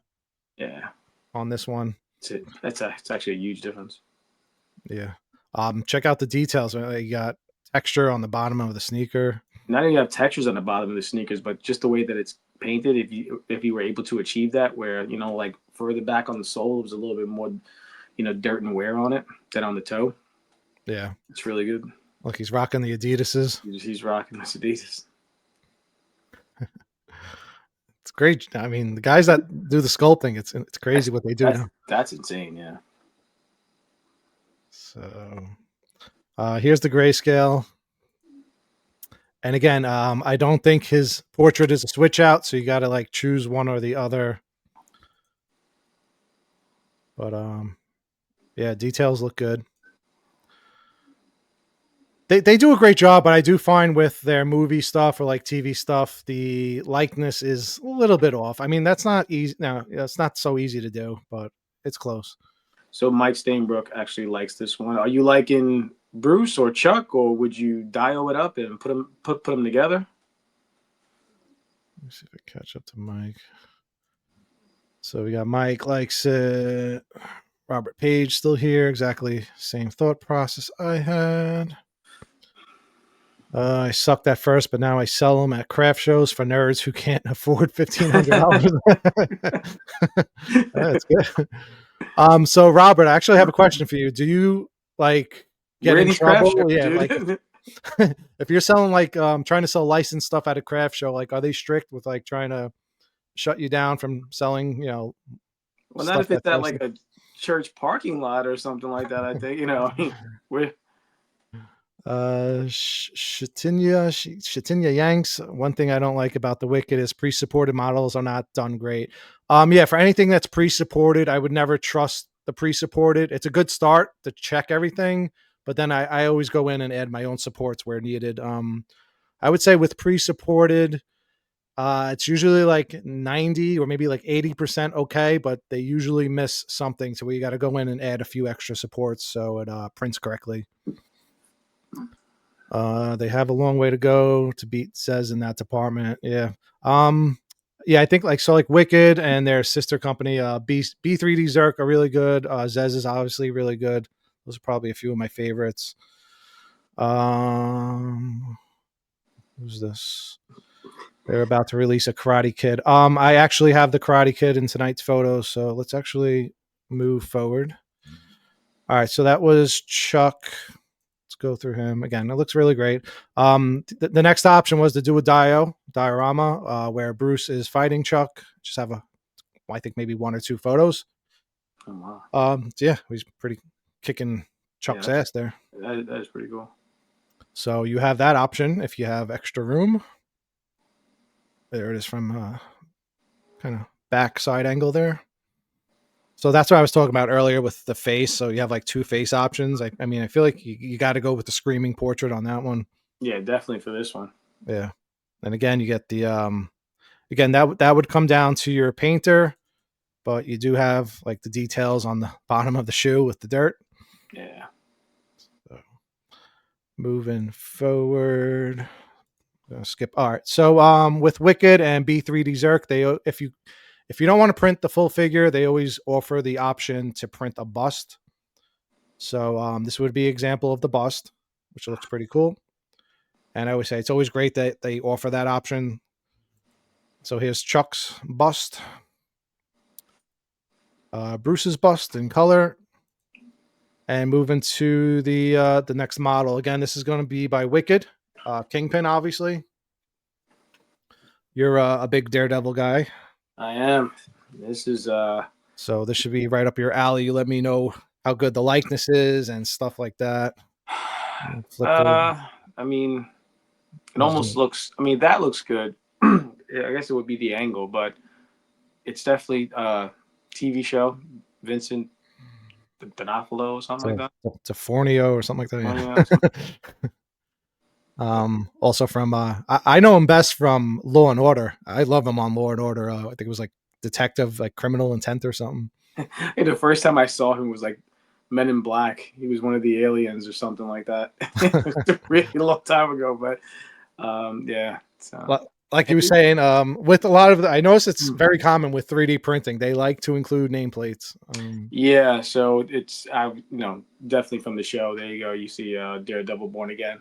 Yeah. On this one. It's actually a huge difference. Yeah. Check out the details. You got texture on the bottom of the sneaker. Not only have textures on the bottom of the sneakers, but just the way that it's painted. If you were able to achieve that, where like further back on the sole, it was a little bit more, dirt and wear on it than on the toe. Yeah, it's really good. Look, he's rocking the Adidas's. He's rocking the Adidas. It's great. I mean, the guys that do the sculpting, it's crazy what they do now. That's insane. Yeah. So, Here's the grayscale. And again, I don't think his portrait is a switch out, so you got to like choose one or the other. But yeah, details look good. They do a great job, but I do find with their movie stuff or like TV stuff, the likeness is a little bit off. I mean, that's not easy. No, it's not so easy to do, but it's close. So Mike Stainbrook actually likes this one. Are you liking Bruce or Chuck, or would you dial it up and put them together? Let me see if I catch up to Mike. So we got Mike likes it. Robert Page still here. Exactly same thought process I had. I sucked at first, but now I sell them at craft shows for nerds who can't afford $1,500. That's good. So Robert, I actually have a question for you. Do you like get in trouble? Shows, yeah, dude? like if you're selling like trying to sell licensed stuff at a craft show, like are they strict with like trying to shut you down from selling, well, not stuff if it's that's at like a church parking lot or something like that. I think we're Shatinya Yanks. One thing I don't like about the Wicked is pre-supported models are not done great. Yeah, for anything that's pre-supported, I would never trust the pre-supported. It's a good start to check everything, but then I always go in and add my own supports where needed. I would say with pre-supported, it's usually like 90 or maybe like 80% okay, but they usually miss something. So we got to go in and add a few extra supports so it prints correctly. They have a long way to go to beat ZEZ in that department. Yeah. Yeah, I think like Wicked and their sister company, B3D Zerk are really good. ZEZ is obviously really good. Those are probably a few of my favorites. Who's this? They're about to release a Karate Kid. I actually have the Karate Kid in tonight's photo, so let's actually move forward. All right, so that was Chuck. Let's go through him again. It looks really great. The next option was to do a diorama, where Bruce is fighting Chuck. Just have I think maybe one or two photos. Oh, wow. So yeah, he's pretty kicking Chuck's ass there. That is pretty cool. So you have that option if you have extra room. There it is from kind of back side angle there. So that's what I was talking about earlier with the face. So you have like two face options. I mean, I feel like you got to go with the screaming portrait on that one. Yeah, definitely for this one. Yeah. And again, you get the again that would come down to your painter, but you do have like the details on the bottom of the shoe with the dirt. Yeah. So moving forward. Skip. All right. So with Wicked and B3D Zerk, they if you don't want to print the full figure, they always offer the option to print a bust. So this would be an example of the bust, which looks pretty cool. And I always say it's always great that they offer that option. So here's Chuck's bust, Bruce's bust in color, and moving to the next model. Again, this is going to be by Wicked, Kingpin, obviously. You're a big Daredevil guy. I am. This is so this should be right up your alley. You let me know how good the likeness is and stuff like that. I mean, it almost looks. I mean, that looks good. I guess it would be the angle, but it's definitely TV show. Vincent D'Onofrio or something like that. Fornio or something like that. Yeah. Also from I know him best from Law and Order. I love him on Law and Order. I think it was like detective, like Criminal Intent or something. Hey, the first time I saw him was like Men in Black. He was one of the aliens or something like that. It was a really long time ago, but yeah. So. Like you were saying, with a lot of I notice it's very common with 3D printing. They like to include nameplates. Yeah, so it's definitely from the show. There you go. You see Daredevil Born Again,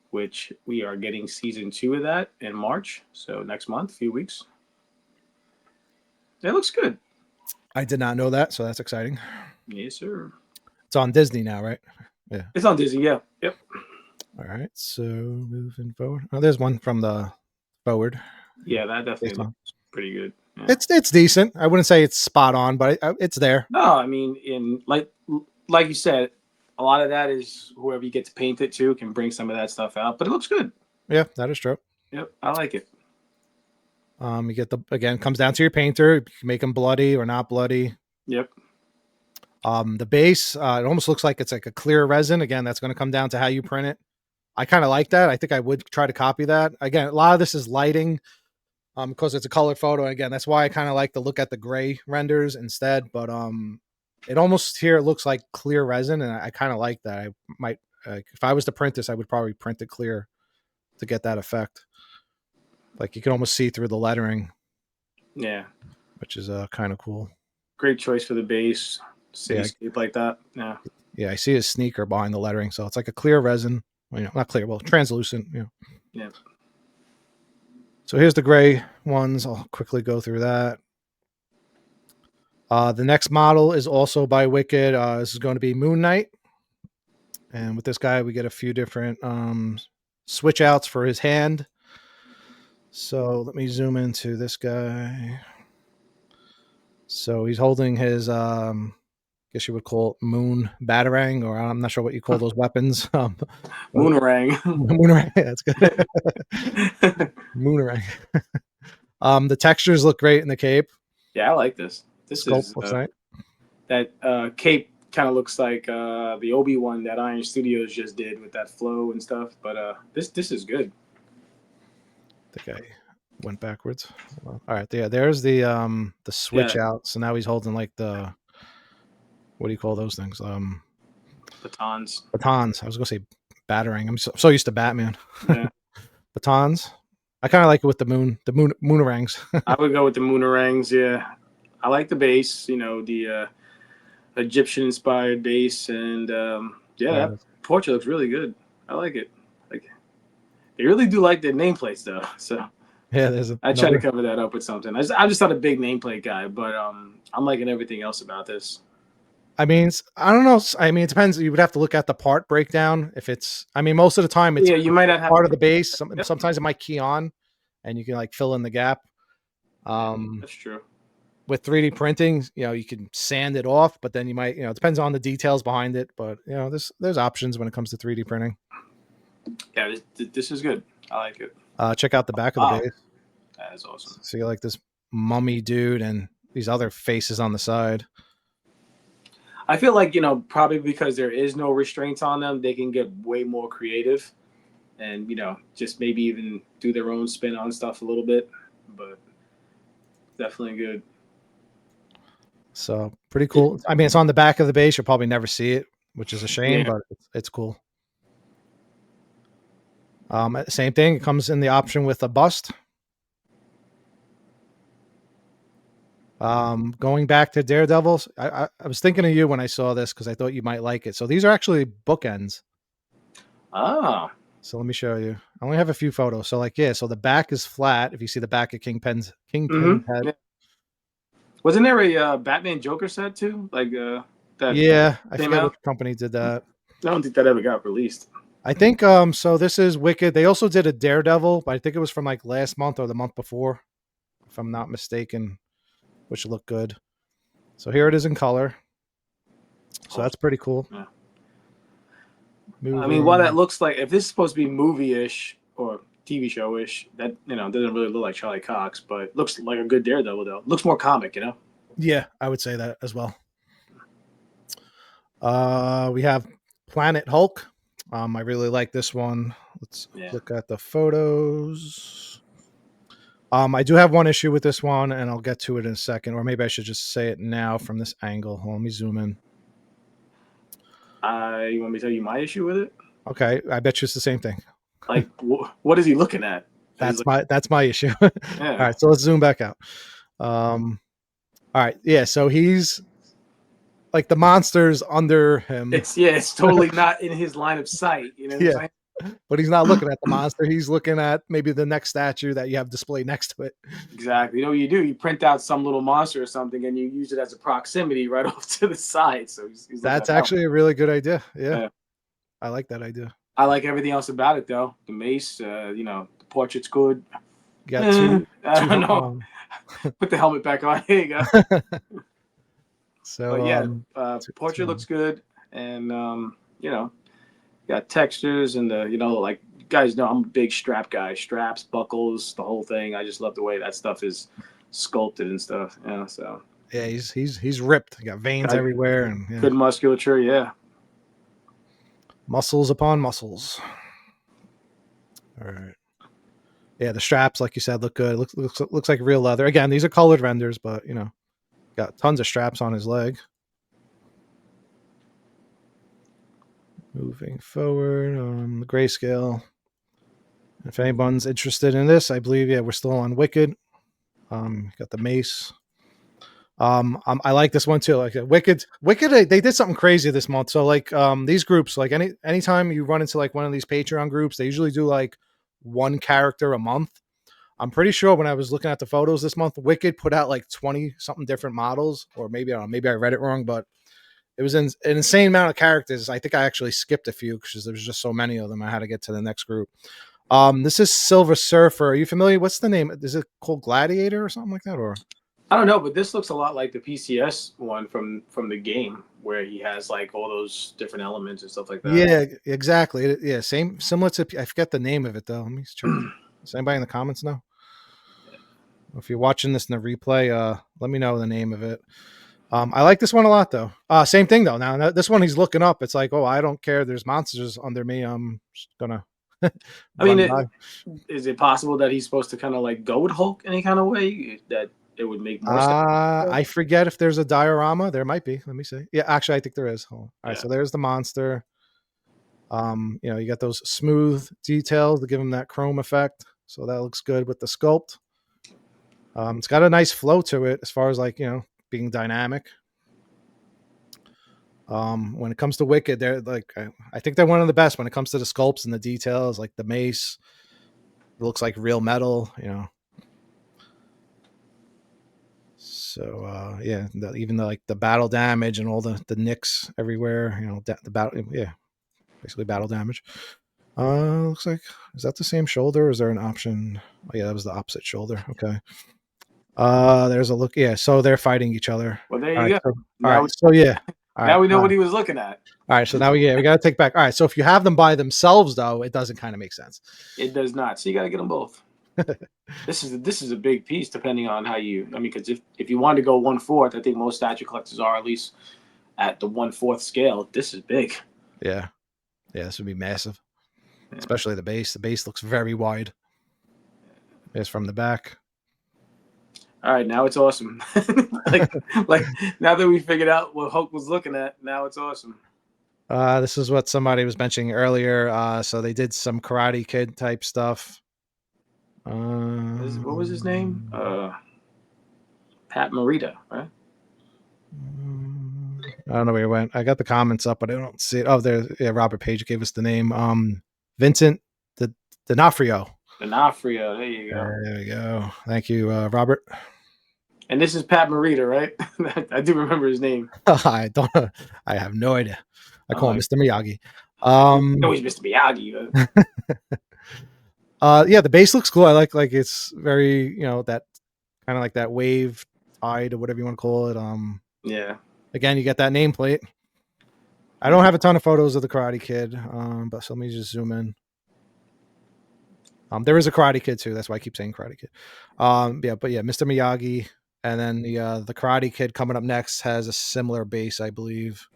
which we are getting season 2 of that in March. So next month, a few weeks. That looks good. I did not know that, so that's exciting. Yes, sir. It's on Disney now, right? Yeah. It's on Disney, yeah. Yep. All right, so moving forward. Oh, there's one from the forward. Yeah, that definitely looks pretty good. Yeah. It's decent. I wouldn't say it's spot on, but it's there. No, I mean, in like you said, a lot of that is whoever you get to paint it to can bring some of that stuff out, but it looks good. Yeah, that is true. Yep, I like it. You get again, comes down to your painter. You can make them bloody or not bloody. Yep. The base, it almost looks like it's like a clear resin. Again, that's going to come down to how you print it. I kind of like that. I think I would try to copy that. Again, a lot of this is lighting because it's a colored photo. Again, that's why I kind of like to look at the gray renders instead. But it almost here looks like clear resin, and I kind of like that. I might, if I was to print this, I would probably print it clear to get that effect. Like you can almost see through the lettering. Yeah. Which is kind of cool. Great choice for the base. Cityscape like that. Yeah. Yeah, I see his sneaker behind the lettering, so it's like a clear resin. Well, you know, not clear, well, translucent. You know. Yeah. So here's the gray ones. I'll quickly go through that. The next model is also by Wicked. This is going to be Moon Knight, and with this guy, we get a few different switch outs for his hand. So let me zoom into this guy. So he's holding his guess you would call it moon batarang, or I'm not sure what you call those weapons. Moonerang. Moonerang, that's good. Moonerang. The textures look great in the cape. Yeah, I like this. This Sculpt is looks nice. That cape kind of looks like the Obi one that Iron Studios just did with that flow and stuff. But this is good. I think I went backwards. All right, yeah, there's the switch out. So now he's holding like the, what do you call those things? Batons. Batons. I was gonna say battering. I'm so used to Batman. Yeah. Batons. I kind of like it with the moonerangs. I would go with the moonerangs. Yeah, I like the base. You know, the Egyptian-inspired base, and that portrait looks really good. I like it. Like, they really do like their nameplates, though. So yeah, I try to cover that up with something. I'm just not a big nameplate guy, but I'm liking everything else about this. I mean, I don't know. I mean, it depends. You would have to look at the part breakdown. If it's, I mean, most of the time it's you might not have part of the base. Sometimes it might key on, and you can like fill in the gap. That's true. With 3D printing, you know, you can sand it off, but then you might, you know, it depends on the details behind it. But you know, there's options when it comes to 3D printing. Yeah, this is good. I like it. Check out the back of the base. That is awesome. So you like this mummy dude and these other faces on the side. I feel like, you know, probably because there is no restraints on them, they can get way more creative and, you know, just maybe even do their own spin on stuff a little bit, but definitely good. So pretty cool. I mean, it's on the back of the base. You'll probably never see it, which is a shame, but it's cool. Same thing. It comes in the option with a bust. Going back to Daredevils, I was thinking of you when I saw this because I thought you might like it. So these are actually bookends. Ah. So let me show you. I only have a few photos. So like, yeah, so the back is flat. If you see the back of Kingpin's head. Yeah. Wasn't there a Batman Joker set too? Like that. Yeah, I forget which company did that. I don't think that ever got released. I think so this is Wicked. They also did a Daredevil, but I think it was from like last month or the month before, if I'm not mistaken, which looked good. So here it is in color. So that's pretty cool. Yeah. I mean, while that looks like, if this is supposed to be movie-ish or TV show-ish, that, you know, doesn't really look like Charlie Cox, but looks like a good Daredevil though. Looks more comic, you know? Yeah, I would say that as well. We have Planet Hulk. I really like this one. Let's look at the photos. I do have one issue with this one, and I'll get to it in a second, or maybe I should just say it now from this angle. Let me zoom in. You want me to tell you my issue with it? Okay, I bet you it's the same thing. Like, what is he looking at? That's my issue. Yeah. All right, so let's zoom back out. All right, yeah. So he's like the monster's under him. It's totally not in his line of sight. You know what I'm saying? But he's not looking at the monster. He's looking at maybe the next statue that you have displayed next to it. Exactly. You know what you do? You print out some little monster or something, and you use it as a proximity right off to the side. So he's that's actually a really good idea. Yeah, I like that idea. I like everything else about it, though. The mace, you know, the portrait's good. You got two. I don't know. Put the helmet back on. Here you go. So but yeah, portrait looks good, and you know, got textures and the, like you guys know I'm a big strap guy. Straps, buckles, the whole thing. I just love the way that stuff is sculpted and stuff. Yeah, so Yeah, he's ripped. He got veins got everywhere, and yeah, good musculature. Yeah. muscles upon muscles. All right. Yeah, the straps, like you said, look good. Looks like real leather. Again, these are colored renders, but got tons of straps on his leg. Moving forward on the grayscale. If anyone's interested in this, I believe, yeah, we're still on Wicked. Got the mace. I like this one too. Like Wicked, they did something crazy this month. So like these groups, like anytime you run into like one of these Patreon groups, they usually do like one character a month. I'm pretty sure when I was looking at the photos this month, Wicked put out like 20 something different models, or maybe I don't know, maybe I read it wrong, but it was an insane amount of characters. I think I actually skipped a few because there was just so many of them. I had to get to the next group. This is Silver Surfer. Are you familiar? What's the name? Is it called Gladiator or something like that? Or I don't know, but this looks a lot like the PCS one from the game where he has like all those different elements and stuff like that. yeah, exactly. Yeah, similar to. I forget the name of it though. Let me check. Does anybody in the comments know? If you're watching this in the replay, let me know the name of it. I like this one a lot though. Same thing though. Now this one he's looking up. It's like, oh, I don't care. There's monsters under me. I'm just gonna. I mean, is it possible that he's supposed to kind of like go with Hulk any kind of way that it would make more sense? I forget if there's a diorama. There might be. Let me see. Yeah, actually, I think there is. All right, so there's the monster. You got those smooth details to give him that chrome effect. So that looks good with the sculpt. It's got a nice flow to it as far as like being dynamic. When it comes to Wicked, they're like I think they're one of the best when it comes to the sculpts and the details, like the mace. It looks like real metal, So yeah, even like the battle damage and all the nicks everywhere, the battle, yeah, basically battle damage. Looks like, is that the same shoulder? Or is there an option? Oh yeah, that was the opposite shoulder. Okay. There's a look. Yeah, so they're fighting each other. Well, there you go. So, all right. So yeah. Now we know what he was looking at. All right. So now we got to take back. All right. So if you have them by themselves, though, it doesn't kind of make sense. It does not. So you got to get them both. This is a big piece, depending on how you. I mean, because if you want to go 1/4, I think most statue collectors are at least at the 1/4 scale. This is big. Yeah. This would be massive, especially the base. The base looks very wide. It's from the back. All right, now it's awesome. like now that we figured out what Hulk was looking at, now it's awesome. This is what somebody was mentioning earlier. So they did some Karate Kid type stuff. What was his name? Pat Morita, right? I don't know where he went. I got the comments up, but I don't see it. Oh, there. Yeah, Robert Page gave us the name. Vincent D'Onofrio. D'Onofrio. There you go. There we go. Thank you, Robert. And this is Pat Morita, right? I do remember his name. I don't. I have no idea. I call him Mr. Miyagi. Always Mr. Miyagi. Yeah, the base looks cool. I like it's very that kind of like that wave tide or whatever you want to call it. Yeah. Again, you get that nameplate. I don't have a ton of photos of the Karate Kid, but so let me just zoom in. There is a Karate Kid too. That's why I keep saying Karate Kid. Mr. Miyagi, and then the Karate Kid coming up next has a similar base, I believe.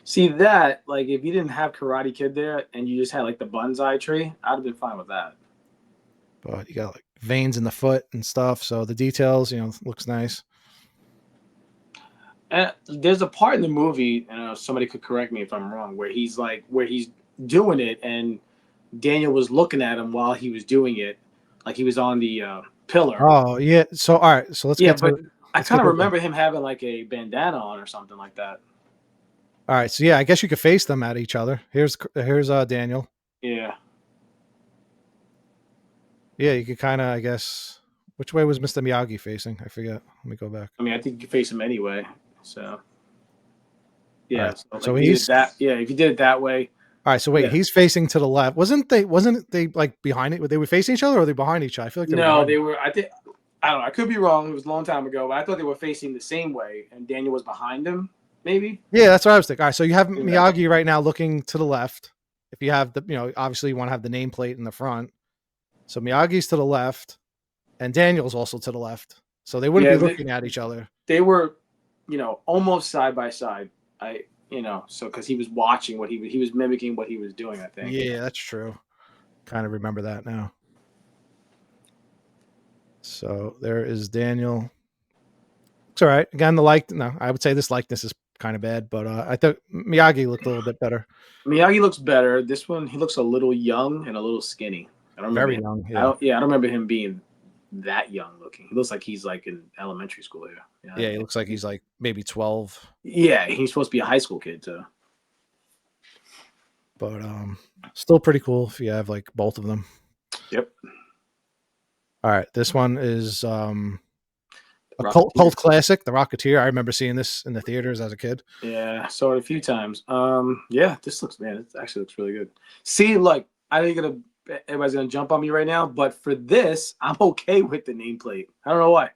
See that, like, if you didn't have Karate Kid there and you just had like the bonsai tree, I'd have been fine with that. But you got like veins in the foot and stuff, so the details, looks nice. And there's a part in the movie, and somebody could correct me if I'm wrong, where he's doing it, and Daniel was looking at him while he was doing it, like he was on the pillar. Oh yeah. So all right. So let's get to. I kind of remember him having like a bandana on or something like that. All right. So yeah, I guess you could face them at each other. Here's Daniel. Yeah. Yeah, you could kind of, I guess. Which way was Mr. Miyagi facing? I forget. Let me go back. I mean, I think you face him anyway. So. Yeah. Right. So he's that. Yeah, if you did it that way. All right, so wait, he's facing to the left. Wasn't they like behind it? They were facing each other, or were they behind each other? I feel like they were. I think I don't know. I could be wrong. It was a long time ago, but I thought they were facing the same way, and Daniel was behind him. maybe. Yeah, that's what I was thinking. All right, so you have Yeah. Miyagi right now looking to the left. If you have the, obviously you want to have the nameplate in the front. So Miyagi's to the left, and Daniel's also to the left. So they wouldn't Yeah, be looking at each other. they were, almost side by side. So because he was watching what he was mimicking what he was doing, I think. Yeah, that's true. Kind of remember that now. So there is Daniel. It's all right. Again, I would say this likeness is kind of bad, but I thought Miyagi looked a little bit better. Miyagi looks better. This one, he looks a little young and a little skinny. I don't remember Very him. young. I Yeah. don't remember him being that young looking. He looks like he's like in elementary school here. Yeah, he looks like he's like maybe 12. Yeah, he's supposed to be a high school kid too. But still pretty cool if you have like both of them. Yep. All right, this one is a cult classic, The Rocketeer. I remember seeing this in the theaters as a kid. Yeah, saw it a few times. Yeah, this looks, man, it actually looks really good. See, like, I think everybody's gonna jump on me right now, but for this, I'm okay with the nameplate. I don't know why.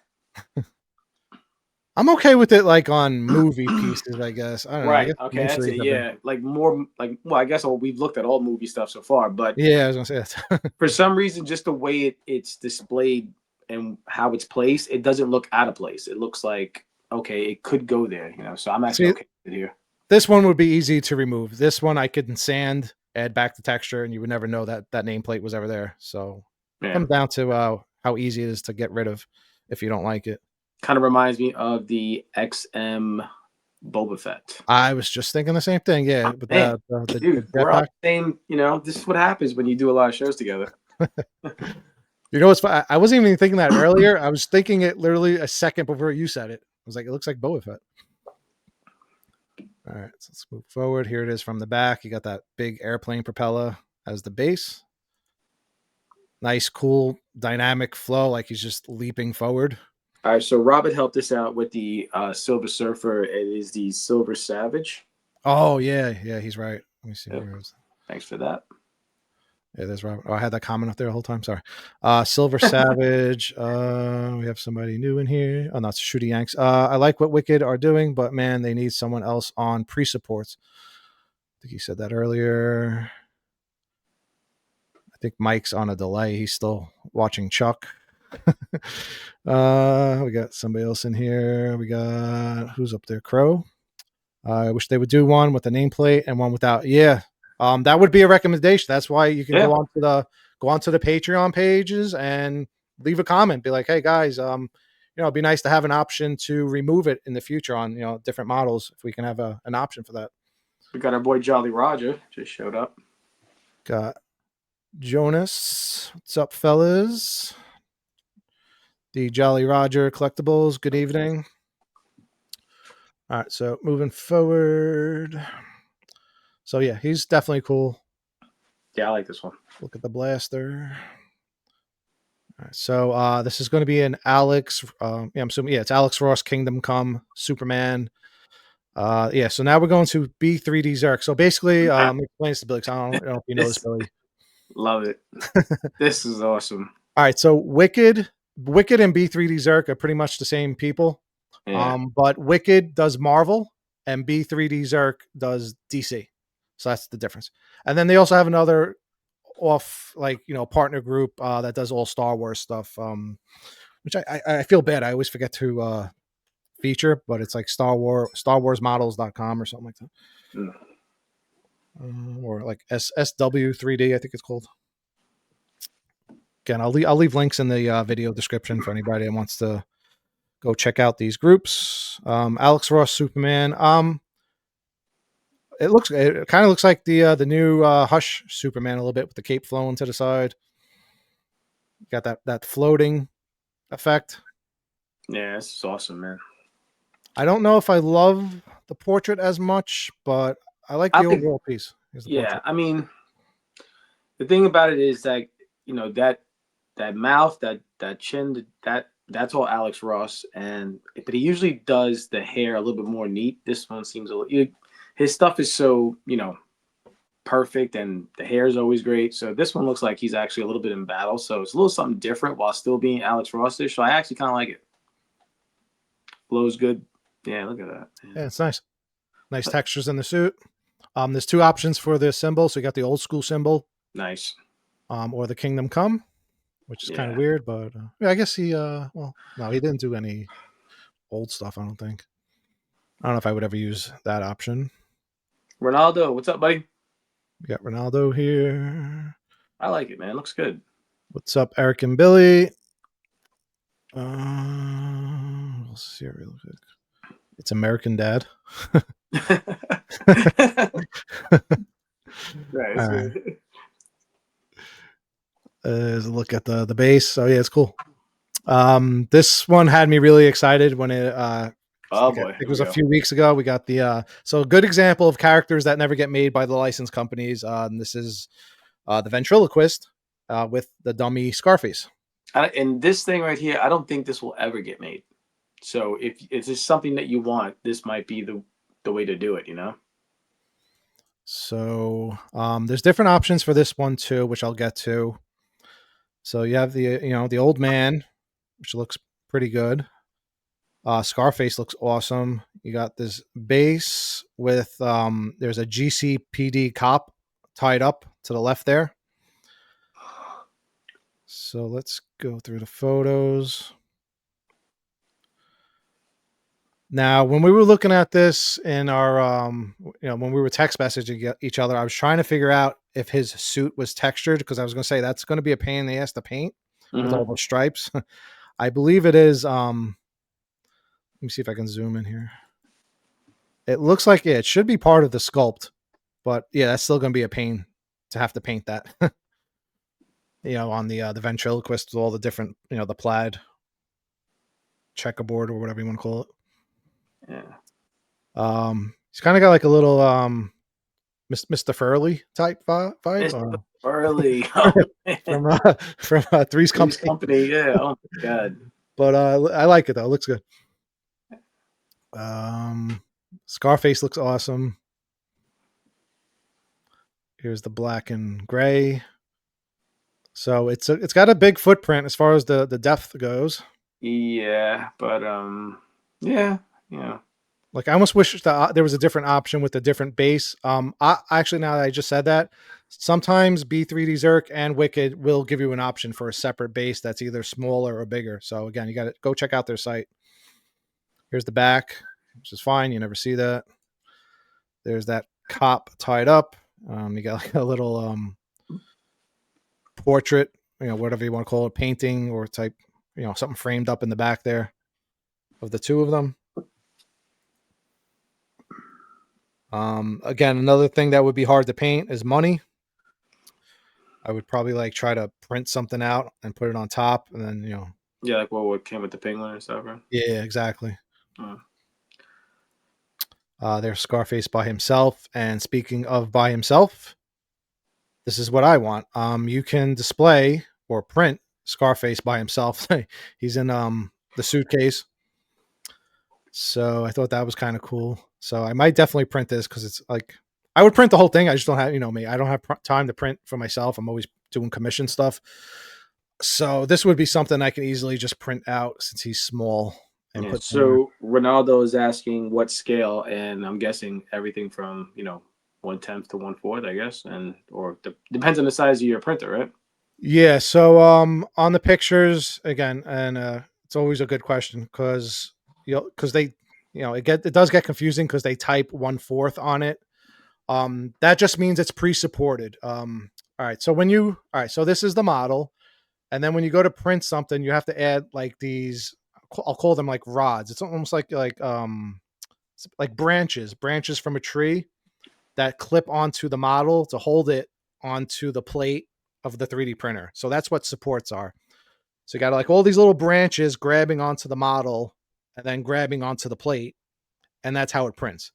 I'm okay with it, like on movie pieces, I guess. I don't know. Right. Okay, that's it. Yeah, like more like, well, I guess we've looked at all movie stuff so far, but yeah, I was gonna say that. for some reason, just the way it's displayed and how it's placed, it doesn't look out of place. It looks like, okay, it could go there, So I'm actually okay with it here. This one would be easy to remove. This one I could sand, add back the texture, and you would never know that nameplate was ever there. So it comes down to how easy it is to get rid of if you don't like it. Kind of reminds me of the XM Boba Fett. I was just thinking the same thing. Yeah, but dude, we're all the same. This is what happens when you do a lot of shows together. What's fun? I wasn't even thinking that earlier. I was thinking it literally a second before you said it. I was like, it looks like Boba Fett. All right, so let's move forward. Here it is from the back. You got that big airplane propeller as the base. Nice, cool, dynamic flow, like he's just leaping forward. All right, so Robert helped us out with the Silver Surfer. It is the Silver Savage. Oh, yeah, he's right. Let me see. Yep. Thanks for that. Yeah, there's Robert. Oh, I had that comment up there the whole time. Sorry. Silver Savage. We have somebody new in here. Oh, no, it's Shooty Yanks. I like what Wicked are doing, but man, they need someone else on pre-supports. I think he said that earlier. I think Mike's on a delay. He's still watching Chuck. We got somebody else in here. We got, who's up there? Crow. I wish they would do one with the nameplate and one without. Yeah. That would be a recommendation. That's why you can go onto the Patreon pages and leave a comment. Be like, hey guys, it'd be nice to have an option to remove it in the future on different models if we can have an option for that. We got our boy Jolly Roger just showed up. Got Jonas. What's up, fellas? The Jolly Roger Collectibles. Good evening. All right, so moving forward. So yeah, he's definitely cool. Yeah, I like this one. Look at the blaster. All right, so this is going to be an Alex. I'm assuming it's Alex Ross Kingdom Come Superman. So now we're going to B3D Zerk. So basically, explain this to Billy. I don't know if you know this, Billy. Love it. This is awesome. All right, so Wicked and B3D Zerk are pretty much the same people. Yeah. But Wicked does Marvel and B3D Zerk does DC. So that's the difference. And then they also have another partner group that does all Star Wars stuff, which I feel bad. I always forget to feature, but it's like StarWarsModels.com or something like that. Or like SW3D, I think it's called. Again, I'll leave links in the video description for anybody that wants to go check out these groups. Alex Ross Superman. It kind of looks like the new Hush Superman a little bit with the cape flowing to the side. Got that floating effect. Yeah, this is awesome, man. I don't know if I love the portrait as much, but I like the overall piece. Yeah, I mean, the thing about it is that that mouth, that chin, that's all Alex Ross, but he usually does the hair a little bit more neat. This one seems his stuff is so perfect, and the hair is always great. So this one looks like he's actually a little bit in battle. So it's a little something different while still being Alex Ross-ish. So I actually kind of like it. Flows good. Yeah, look at that. Yeah, it's nice. Nice textures in the suit. There's two options for the symbol. So you got the old school symbol, Nice. or the Kingdom Come, which is kind of weird, but yeah, I guess he well, no, he didn't do any old stuff, I don't think. I don't know if I would ever use that option. Ronaldo, what's up, buddy? We got Ronaldo here. I like it, man. It looks good. What's up, Eric and Billy? Let's see here real quick. It's American Dad. Right. There's a look at the base. So yeah, it's cool. This one had me really excited when it Oh boy, it was a few weeks ago. We got the so a good example of characters that never get made by the license companies. And this is the Ventriloquist with the dummy Scarface. And this thing right here, I don't think this will ever get made. So if it's something that you want, this might be the way to do it, you know? So there's different options for this one too, which I'll get to. So you have the old man, which looks pretty good. Scarface looks awesome. You got this base with there's a GCPD cop tied up to the left there. So let's go through the photos. Now, when we were looking at this in our, when we were text messaging each other, I was trying to figure out if his suit was textured, because I was going to say that's going to be a pain in the ass to paint with all those stripes. I believe it is. Let me see if I can zoom in here. It looks like it should be part of the sculpt, but yeah, that's still going to be a pain to have to paint that. On the ventriloquist with all the different, the plaid checkerboard or whatever you want to call it. Yeah. He's kind of got like a little Mr. Furley type vibe. Mr. Furley from Three's Company. Yeah. Oh my god. But I like it though. It looks good. Scarface looks awesome. Here's the black and gray. So it's got a big footprint as far as the depth goes. Yeah, but yeah. Like I almost wish that there was a different option with a different base. I actually, now that I just said that, sometimes B3D Zerk and Wicked will give you an option for a separate base that's either smaller or bigger. So again, you got to go check out their site. Here's the back, which is fine. You never see that. There's that cop tied up. You got like a little portrait, whatever you want to call it, painting or type, something framed up in the back there of the two of them. Again, another thing that would be hard to paint is money. I would probably try to print something out and put it on top, and then yeah, like what came with the penguin and stuff, right? Yeah, exactly. There's Scarface by himself, and speaking of by himself, this is what I want. You can display or print Scarface by himself. He's in the suitcase. So I thought that was kind of cool. So I might definitely print this, because it's like, I would print the whole thing. I just don't have, me. I don't have time to print for myself. I'm always doing commission stuff. So this would be something I can easily just print out since he's small. And put so Ronaldo is asking what scale, and I'm guessing everything from 1/10 to 1/4, I guess, or depends on the size of your printer, right? Yeah. So on the pictures again, and it's always a good question because they it does get confusing because they type 1/4 on it. That just means it's pre-supported. All right. So this is the model, and then when you go to print something, you have to add like these. I'll call them like rods. It's almost like branches from a tree that clip onto the model to hold it onto the plate of the 3D printer. So that's what supports are. So you got like all these little branches grabbing onto the model and then grabbing onto the plate, and that's how it prints.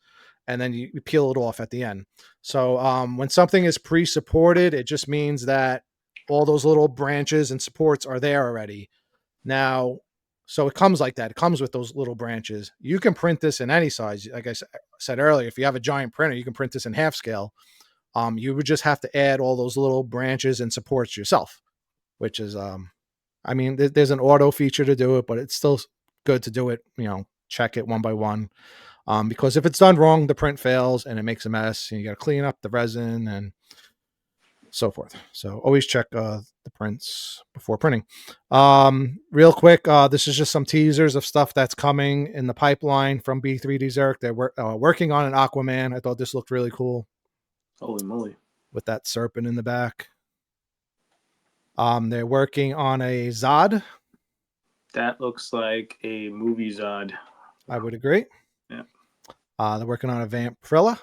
And then you peel it off at the end. So when something is pre-supported, it just means that all those little branches and supports are there already. Now, so it comes like that. It comes with those little branches. You can print this in any size. Like I said earlier, if you have a giant printer, you can print this in half scale. You would just have to add all those little branches and supports yourself, which is, there's an auto feature to do it, but it's still good to do it, check it one by one. because if it's done wrong, the print fails and it makes a mess. And you got to clean up the resin and so forth. So always check the prints before printing. Real quick, this is just some teasers of stuff that's coming in the pipeline from B3D Zerk. They're working on an Aquaman. I thought this looked really cool. Holy moly. With that serpent in the back. They're working on a Zod. That looks like a movie Zod. I would agree. Yeah. They're working on a Ventriloquist.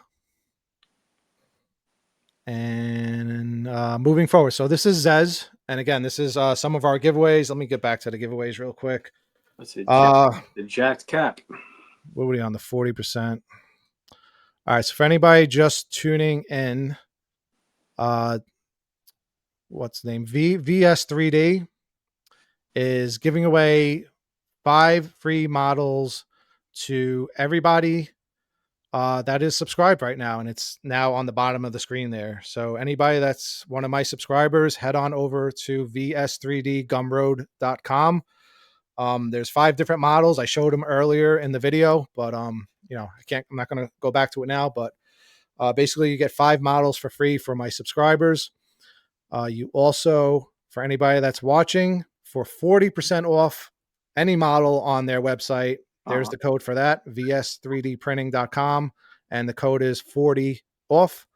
And moving forward. So this is ZEZ. And again, this is some of our giveaways. Let me get back to the giveaways real quick. Let's see. The jacked cap. What were we on? The 40%. All right. So for anybody just tuning in, what's the name? VS3D is giving away 5 free models to everybody that is subscribed right now, and it's now on the bottom of the screen there. So anybody that's one of my subscribers, head on over to vs3dgumroad.com. There's 5 different models. I showed them earlier in the video, but I'm not going to go back to it now, but basically you get 5 models for free for my subscribers. You also, for anybody that's watching, for 40% off any model on their website, there's the code for that, vs3dprinting.com, and the code is 40 off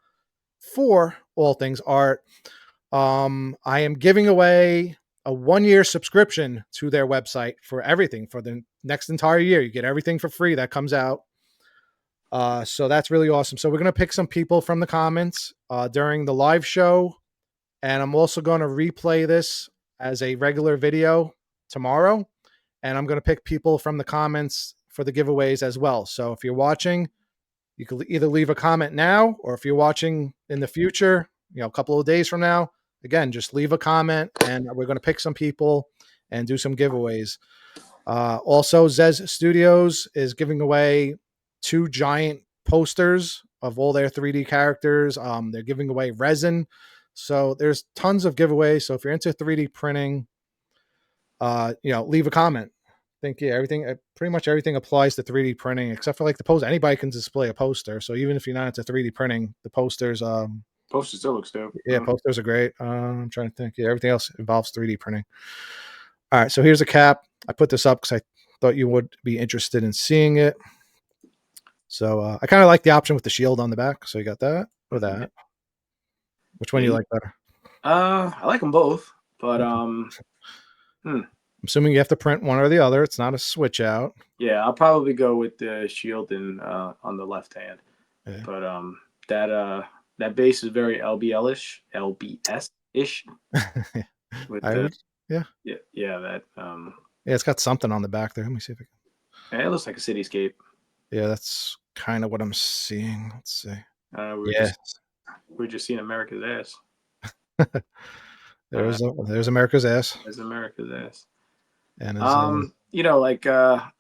for all things art. I am giving away a 1-year subscription to their website for everything for the next entire year. You get everything for free that comes out. So that's really awesome. So we're going to pick some people from the comments during the live show. And I'm also going to replay this as a regular video tomorrow. And I'm going to pick people from the comments for the giveaways as well. So if you're watching, you can either leave a comment now, or if you're watching in the future, a couple of days from now, again, just leave a comment and we're going to pick some people and do some giveaways. Also, ZEZ Studios is giving away 2 giant posters of all their 3D characters. They're giving away resin. So there's tons of giveaways. So if you're into 3D printing, leave a comment. I think pretty much everything applies to 3D printing except for like the poster. Anybody can display a poster. So even if you're not into 3D printing, the posters, posters still looks dope. Yeah, posters are great. I'm trying to think. Yeah, everything else involves 3D printing. All right, so here's a cap. I put this up because I thought you would be interested in seeing it. So I kind of like the option with the shield on the back. So you got that or that. Which one do you like better? I like them both, but I'm assuming you have to print one or the other. It's not a switch out. Yeah, I'll probably go with the shield and on the left hand. Yeah. But that base is very LBS-ish. Yeah, it's got something on the back there. Let me see if I can. Yeah, it looks like a cityscape. Yeah, that's kind of what I'm seeing. Let's see. We're just seeing America's ass. There's America's ass. There's America's ass. And I'm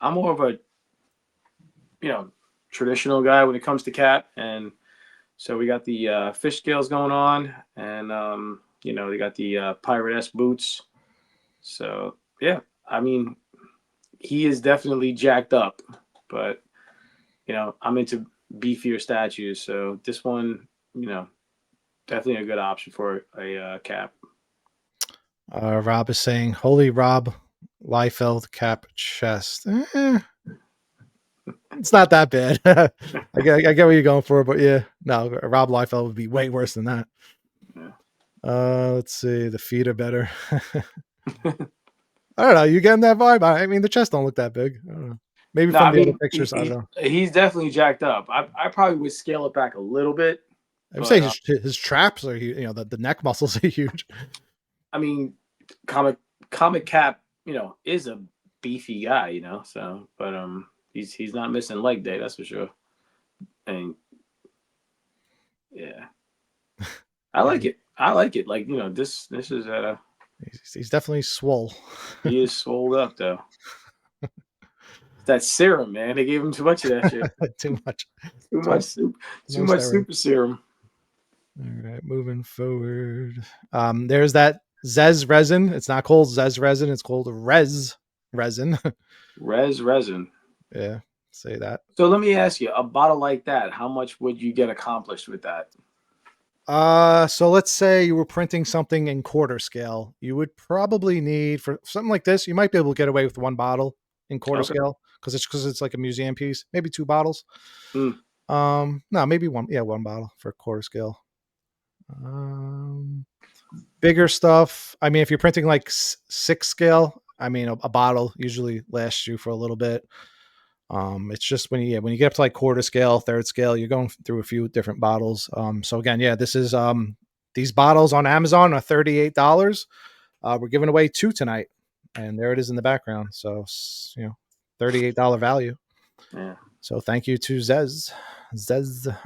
more of a traditional guy when it comes to cap, and so we got the fish scales going on, and we got the pirate-esque boots. So yeah, I mean, he is definitely jacked up, but I'm into beefier statues, so this one, definitely a good option for a cap. Rob is saying, "Holy Rob Liefeld cap chest." It's not that bad. I get what you're going for, but yeah, no, Rob Liefeld would be way worse than that. Yeah. Let's see, the feet are better. I don't know. You getting that vibe? I mean, the chest don't look that big. I don't know. Maybe from the other pictures. I don't know. He's definitely jacked up. I probably would scale it back a little bit. I would say his traps are huge. The neck muscles are huge. I mean, Comic Cap, is a beefy guy, so, but he's not missing leg day, that's for sure. And yeah, I like it. Like, this is he's definitely swole. He is swole up though. That serum, man, they gave him too much of that shit. Too much super serum. All right, moving forward. There's that ZEZ resin. It's not called ZEZ resin. It's called Res resin. Res resin. Yeah. say that. So let me ask you, a bottle like that, how much would you get accomplished with that? So let's say you were printing something in quarter scale. You would probably need for something like this. You might be able to get away with one bottle in quarter Okay. scale because it's like a museum piece. Maybe two bottles. Mm. No, maybe one. Yeah, one bottle for quarter scale. Um, Bigger stuff. I mean, if you're printing like six scale, I mean, a bottle usually lasts you for a little bit. It's just when you get up to like quarter scale, third scale, you're going through a few different bottles. So again, yeah, this is these bottles on Amazon are $38. We're giving away two tonight, and there it is in the background. So $38 value. Yeah. So thank you to ZEZ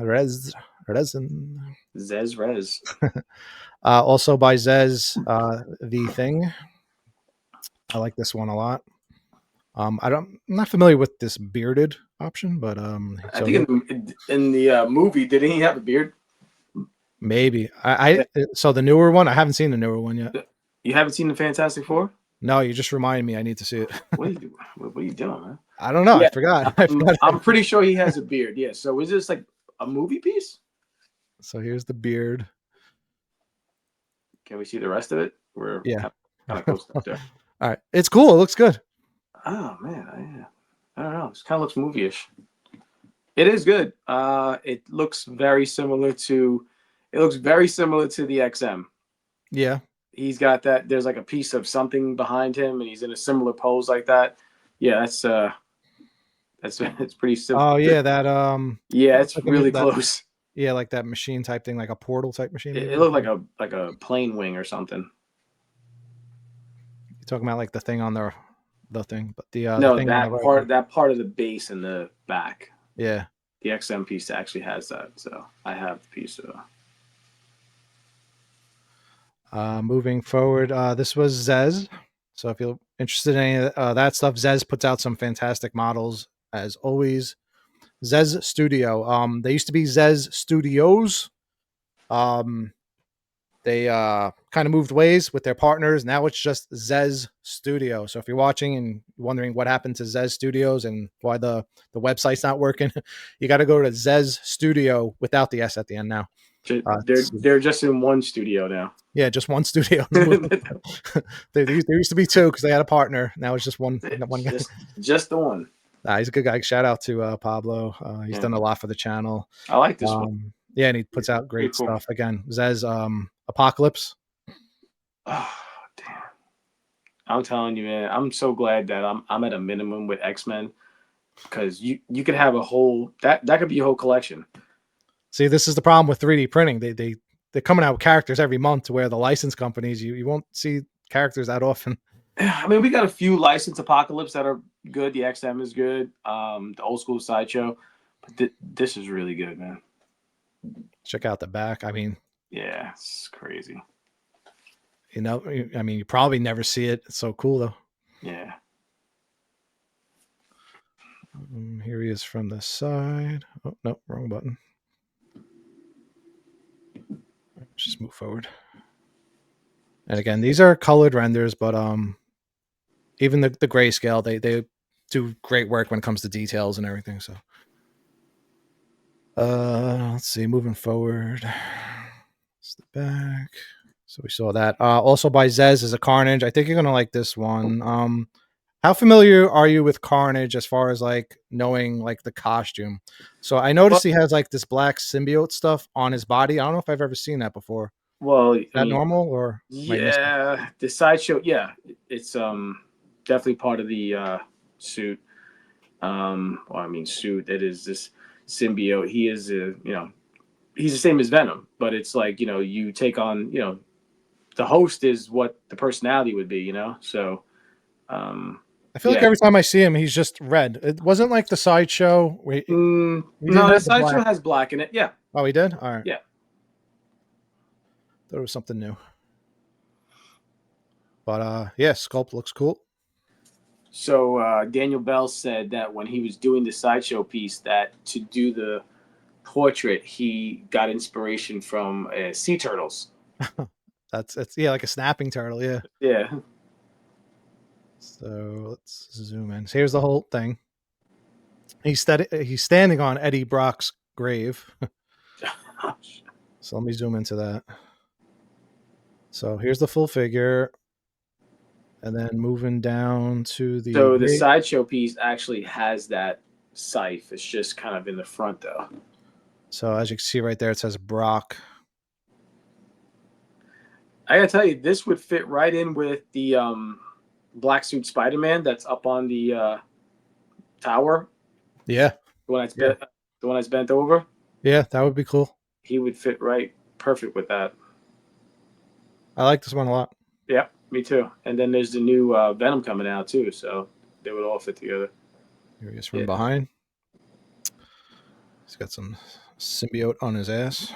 Resin. ZEZ Res. Also by ZEZ, the thing. I like this one a lot. I'm not familiar with this bearded option, but I so think in the movie, didn't he have a beard? maybe Yeah. so the newer one. I haven't seen the newer one yet. You haven't seen the Fantastic Four? No, you just reminded me. I need to see it. What are you doing, man? I don't know. I Yeah, forgot. I forgot. I'm pretty sure he has a beard. Yeah. So is this like a movie piece? So here's the beard. Can we see the rest of it? We're Yeah. kind of close up there. All right. It's cool. It looks good. Oh man, I don't know. It kind of looks movie-ish. It is good. It looks very similar to. It looks very similar to the XM. Yeah. He's got that. There's like a piece of something behind him, and he's in a similar pose like that. Yeah, that's it's pretty simple. Oh yeah, that Yeah, looks it's like really that, close. yeah, like that machine type thing, like a portal type machine. It, Maybe it looked like a plane wing or something. you're talking about like the thing on the thing, but the No, thing on the right. that part of the base in the back. Yeah. The XM piece actually has that, so I have the piece of. Moving forward, this was ZEZ. So if you're interested in any of that stuff, ZEZ puts out some fantastic models as always. ZEZ Studio. They used to be ZEZ Studios. Um, they kind of moved ways with their partners. Now it's just ZEZ Studio. So if you're watching and wondering what happened to ZEZ Studios and why the website's not working, you got to go to ZEZ Studio without the S at the end now. They're just in one studio now. Yeah, just one studio. there used to be two because they had a partner. Now it's just one guy. Just the one. He's a good guy. Shout out to Pablo. He's done a lot for the channel. I like this one. Yeah, and he puts out great cool. stuff. Again, ZEZ Apocalypse. Oh damn! I'm telling you, man. I'm so glad that I'm at a minimum with X-Men because you could have a whole that could be a whole collection. See, this is the problem with 3D printing. They're coming out with characters every month to where the license companies you won't see characters that often. I mean, we got a few licensed Apocalypse that are good. The XM is good. The old school Sideshow, but this is really good, man. Check out the back. I mean, yeah, it's crazy. You know, I mean, you probably never see it. It's so cool though. Yeah. Here he is from the side. Oh no, wrong button. Just move forward. And again, these are colored renders, but even the grayscale, they do great work when it comes to details and everything. So let's see, moving forward. It's the back. So we saw that. Also by ZEZ is a Carnage. I think you're gonna like this one. How familiar are you with Carnage as far as like knowing like the costume? So I noticed he has like this black symbiote stuff on his body. I don't know if I've ever seen that before. Well, is that normal or yeah, the Sideshow, yeah, it's definitely part of the suit. Well, I mean suit. It is this symbiote. He is he's the same as Venom, but it's like you take on the host is what the personality would be, so. I feel like every time I see him, he's just red. It wasn't like the Sideshow. No, the Sideshow has black in it. Yeah. Oh, he did? All right. Yeah. Thought it was something new. But yeah, sculpt looks cool. So Daniel Bell said that when he was doing the Sideshow piece, that to do the portrait, he got inspiration from sea turtles. It's like a snapping turtle. Yeah. Yeah. So let's zoom in. So here's the whole thing. He's standing on Eddie Brock's grave. So let me zoom into that. So here's the full figure. And then moving down to the... So the sideshow piece actually has that scythe. It's just kind of in the front, though. So as you can see right there, it says Brock. I gotta tell you, this would fit right in with the black suit Spider-Man that's up on the tower. Yeah. The one that's bent over. Yeah, that would be cool. He would fit right perfect with that. I like this one a lot. Yeah, me too. And then there's the new Venom coming out too, so they would all fit together. Here he is from behind. He's got some symbiote on his ass.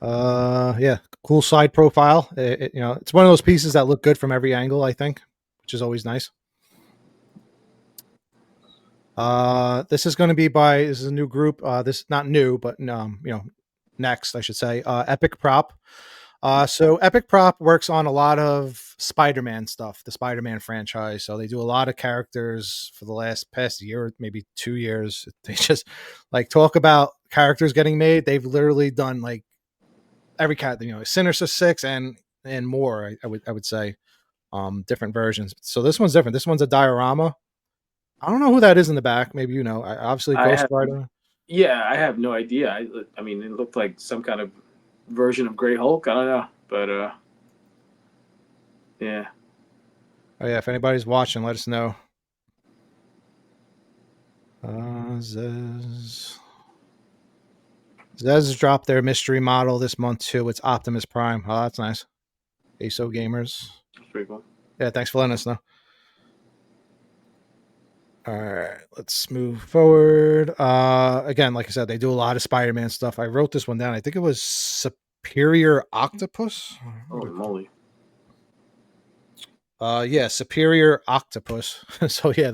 Yeah, cool side profile. It's one of those pieces that look good from every angle, I think, which is always nice. This is going to be this is a new group. This not new, but next I should say. Epic Prop. So Epic Prop works on a lot of Spider-Man stuff, the Spider-Man franchise. So they do a lot of characters for the past year, maybe 2 years. They just talk about characters getting made. They've literally done every character, Sinister Six and more. I would say, different versions. So this one's different. This one's a diorama. I don't know who that is in the back. Maybe obviously Ghost Rider. Yeah, I have no idea. I mean, it looked like some kind of version of Grey Hulk. I don't know, but yeah. Oh yeah, if anybody's watching, let us know. ZEZ dropped their mystery model this month too. It's Optimus Prime. Oh, that's nice. ASO Gamers. That's pretty cool. Yeah, thanks for letting us know. All right, let's move forward. Again, like I said, they do a lot of Spider-Man stuff. I wrote this one down. I think it was Superior Octopus. Holy moly. Yeah, Superior Octopus. So yeah,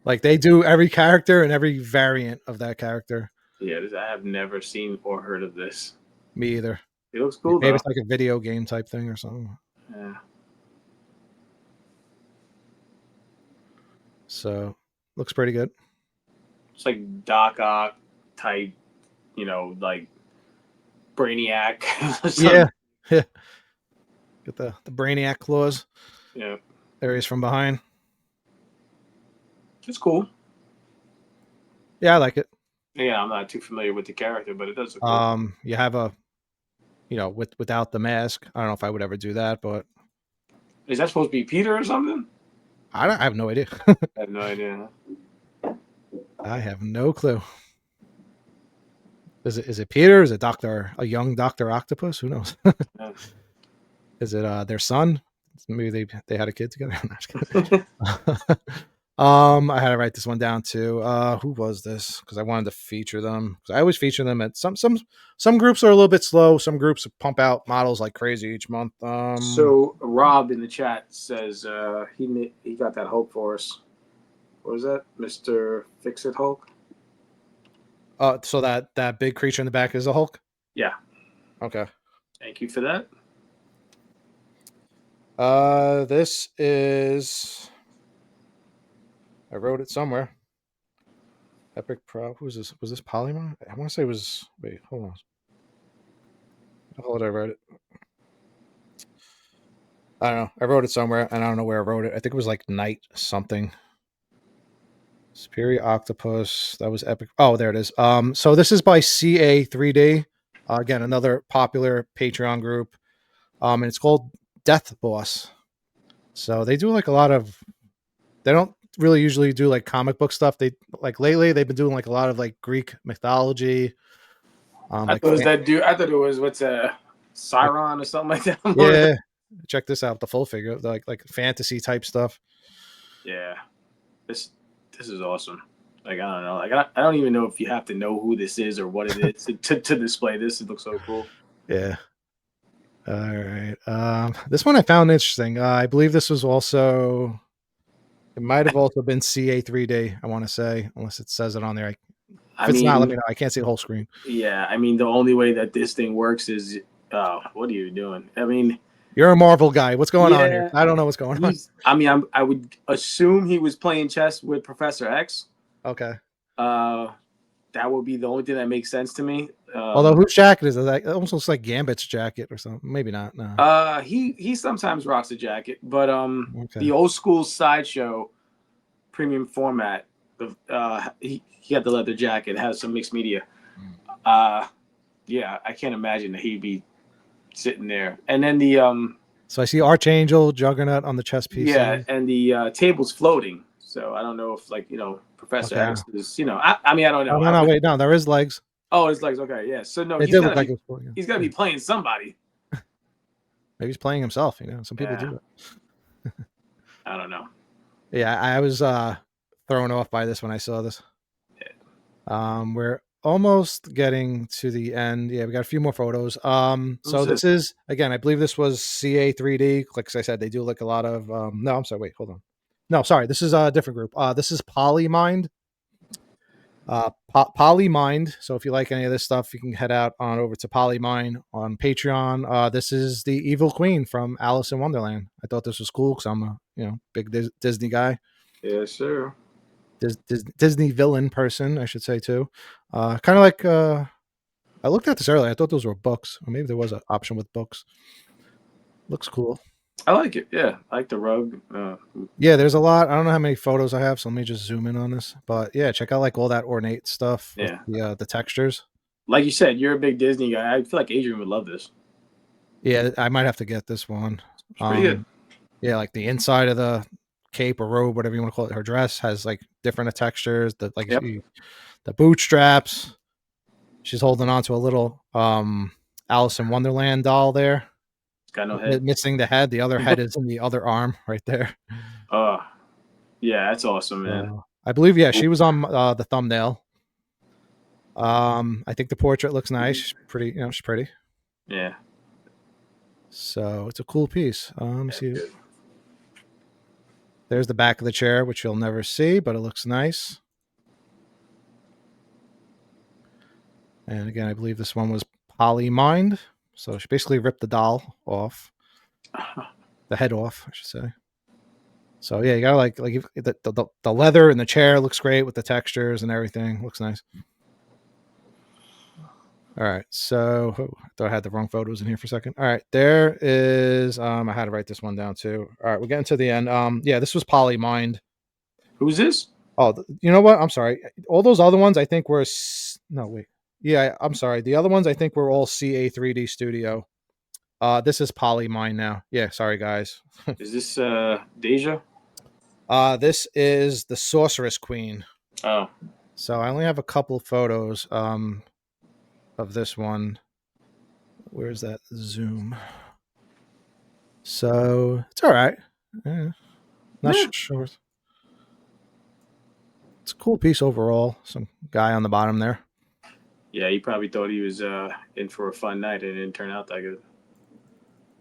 like they do every character and every variant of that character. Yeah, I have never seen or heard of this. Me either. It looks cool. Maybe it's like a video game type thing or something. Yeah. So looks pretty good. It's like Doc Ock type, like Brainiac. Yeah. Get the Brainiac claws. Yeah. There he is from behind. It's cool. Yeah, I like it. Yeah, I'm not too familiar with the character, but it does look cool. You have without the mask. I don't know if I would ever do that, but is that supposed to be Peter or something? I have no idea. I have no idea. I have no clue. Is it Peter? Is it a young Dr. Octopus? Who knows? Yeah. Is it their son? Maybe they had a kid together. I had to write this one down too. Who was this? Because I wanted to feature them. Because I always feature them at some groups are a little bit slow. Some groups pump out models like crazy each month. So Rob in the chat says he got that Hulk for us. What was that, Mr. Fix-It Hulk? So that big creature in the back is a Hulk? Yeah. Okay. Thank you for that. This is... I wrote it somewhere. Epic Prop. Who's this? Was this Polymon? I want to say it was... Wait, hold on. How did I write it? I don't know. I wrote it somewhere, and I don't know where I wrote it. I think it was like Night something. Superior Octopus. That was Epic. Oh, there it is. So this is by CA3D. Again, another popular Patreon group. And it's called Death Boss. So they do like a lot of... They don't really usually do like comic book stuff. They lately they've been doing like a lot of like Greek mythology. I thought it was what's Siron or something like that. Yeah, check this out, the full figure, like fantasy type stuff. Yeah, this is awesome. Like I don't know, like I don't even know if you have to know who this is or what it is to display this. It looks so cool. Yeah. All right. This one I found interesting. I believe this was also... It might have also been CA3D, I want to say, unless it says it on there. If it's not, let me know. I can't see the whole screen. Yeah, I mean, the only way that this thing works is... what are you doing? I mean... You're a Marvel guy. What's going on here? I don't know what's going on. I mean, I would assume he was playing chess with Professor X, Okay. Uh, that would be the only thing that makes sense to me. Although whose jacket is it? It almost looks like Gambit's jacket or something. Maybe not. No. He sometimes rocks a jacket, but Okay. the old school sideshow premium format, he had the leather jacket, has some mixed media. Yeah, I can't imagine that he'd be sitting there. And then So I see Archangel, Juggernaut on the chest yeah, pieces. and the table's floating. So I don't know if Professor Okay. X is I mean I don't Oh know. no, no, wait, no, there is legs. Oh, it's like okay, yeah. So no, It did look like it was floating. he's gotta Yeah. be playing somebody. Maybe he's playing himself. Some people Yeah, do that. I don't know. Yeah, I was thrown off by this when I saw this. We're almost getting to the end. Yeah, we got a few more photos. So Who's this this? is again, I believe this was CA3D. Like I said, they do like a lot of no, I'm sorry, wait, hold on. No, sorry, this is a different group. This is Polymind. Polymind. So if you like any of this stuff, you can head out on over to Polymind on Patreon. This is the Evil Queen from Alice in Wonderland. I thought this was cool because I'm a big Disney guy. Yeah, sure. Disney villain person, I should say too. Kind of like I looked at this earlier. I thought those were books, or maybe there was an option with books. Looks cool. I like it. Yeah, I like the rug. Yeah, there's a lot. I don't know how many photos I have, so let me just zoom in on this. But yeah, check out like all that ornate stuff with Yeah, the textures. like you said, you're a big Disney guy. I feel like Adrian would love this. Yeah, I might have to get this one. It's pretty good. Yeah, like the inside of the cape or robe, whatever you want to call it, her dress has like different textures. The like Yep. the bootstraps. She's holding on to a little Alice in Wonderland doll there. It's got no head. Missing the head. The other head is in the other arm right there. Yeah, that's awesome, man. I believe, yeah, she was on the thumbnail. I think the portrait looks nice. She's pretty, she's pretty. Yeah. So it's a cool piece. Let me see. Good. There's the back of the chair, which you'll never see, but it looks nice. And again, I believe this one was Polymind. So she basically ripped the doll off, the head off, I should say. So yeah, you gotta like the leather and the chair looks great with the textures and everything. Looks nice. All right, so I thought I had the wrong photos in here for a second. All right, there is. I had to write this one down too. All right, we're getting to the end. Yeah, this was Polymind. Who's this? Oh, you know what? I'm sorry. All those other ones I think were no wait. Yeah, I'm sorry. The other ones I think were all CA3D Studio. This is Polymind now. Yeah, sorry guys. Is this Deja? This is the Sorceress Queen. Oh. So I only have a couple photos of this one. Where's that zoom? So it's all right. Yeah. Not sure. It's a cool piece overall. Some guy on the bottom there. Yeah, he probably thought he was in for a fun night, and it didn't turn out that good.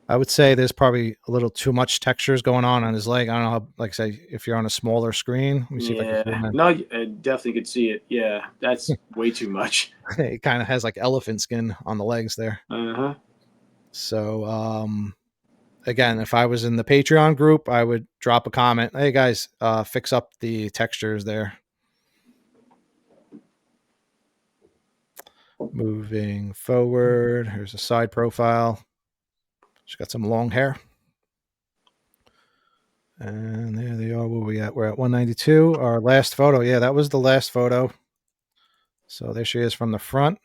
I would say there's probably a little too much textures going on his leg. I don't know how, like I say, if you're on a smaller screen. Let me see if I can zoom in. No, I definitely could see it. Yeah, that's way too much. It kind of has like elephant skin on the legs there. Uh-huh. So, again, if I was in the Patreon group, I would drop a comment. Hey guys, fix up the textures there. Moving forward, here's a side profile. She's got some long hair. And there they are. Where we at? We're at 192. Our last photo. Yeah, that was the last photo. So there she is from the front.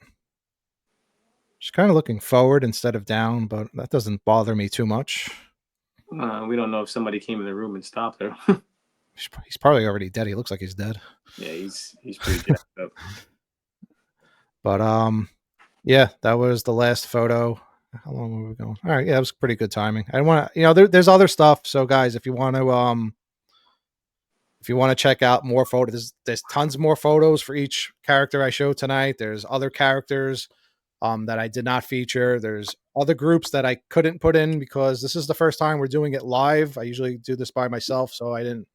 She's kind of looking forward instead of down, but that doesn't bother me too much. We don't know if somebody came in the room and stopped her. He's probably already dead. He looks like he's dead. Yeah, he's pretty jacked up. But yeah, that was the last photo. How long were we going? All right, yeah, it was pretty good timing. I want to, there's other stuff. So guys, if you want to check out more photos, there's tons more photos for each character I showed tonight. There's other characters that I did not feature. There's other groups that I couldn't put in because this is the first time we're doing it live. I usually do this by myself, so I knew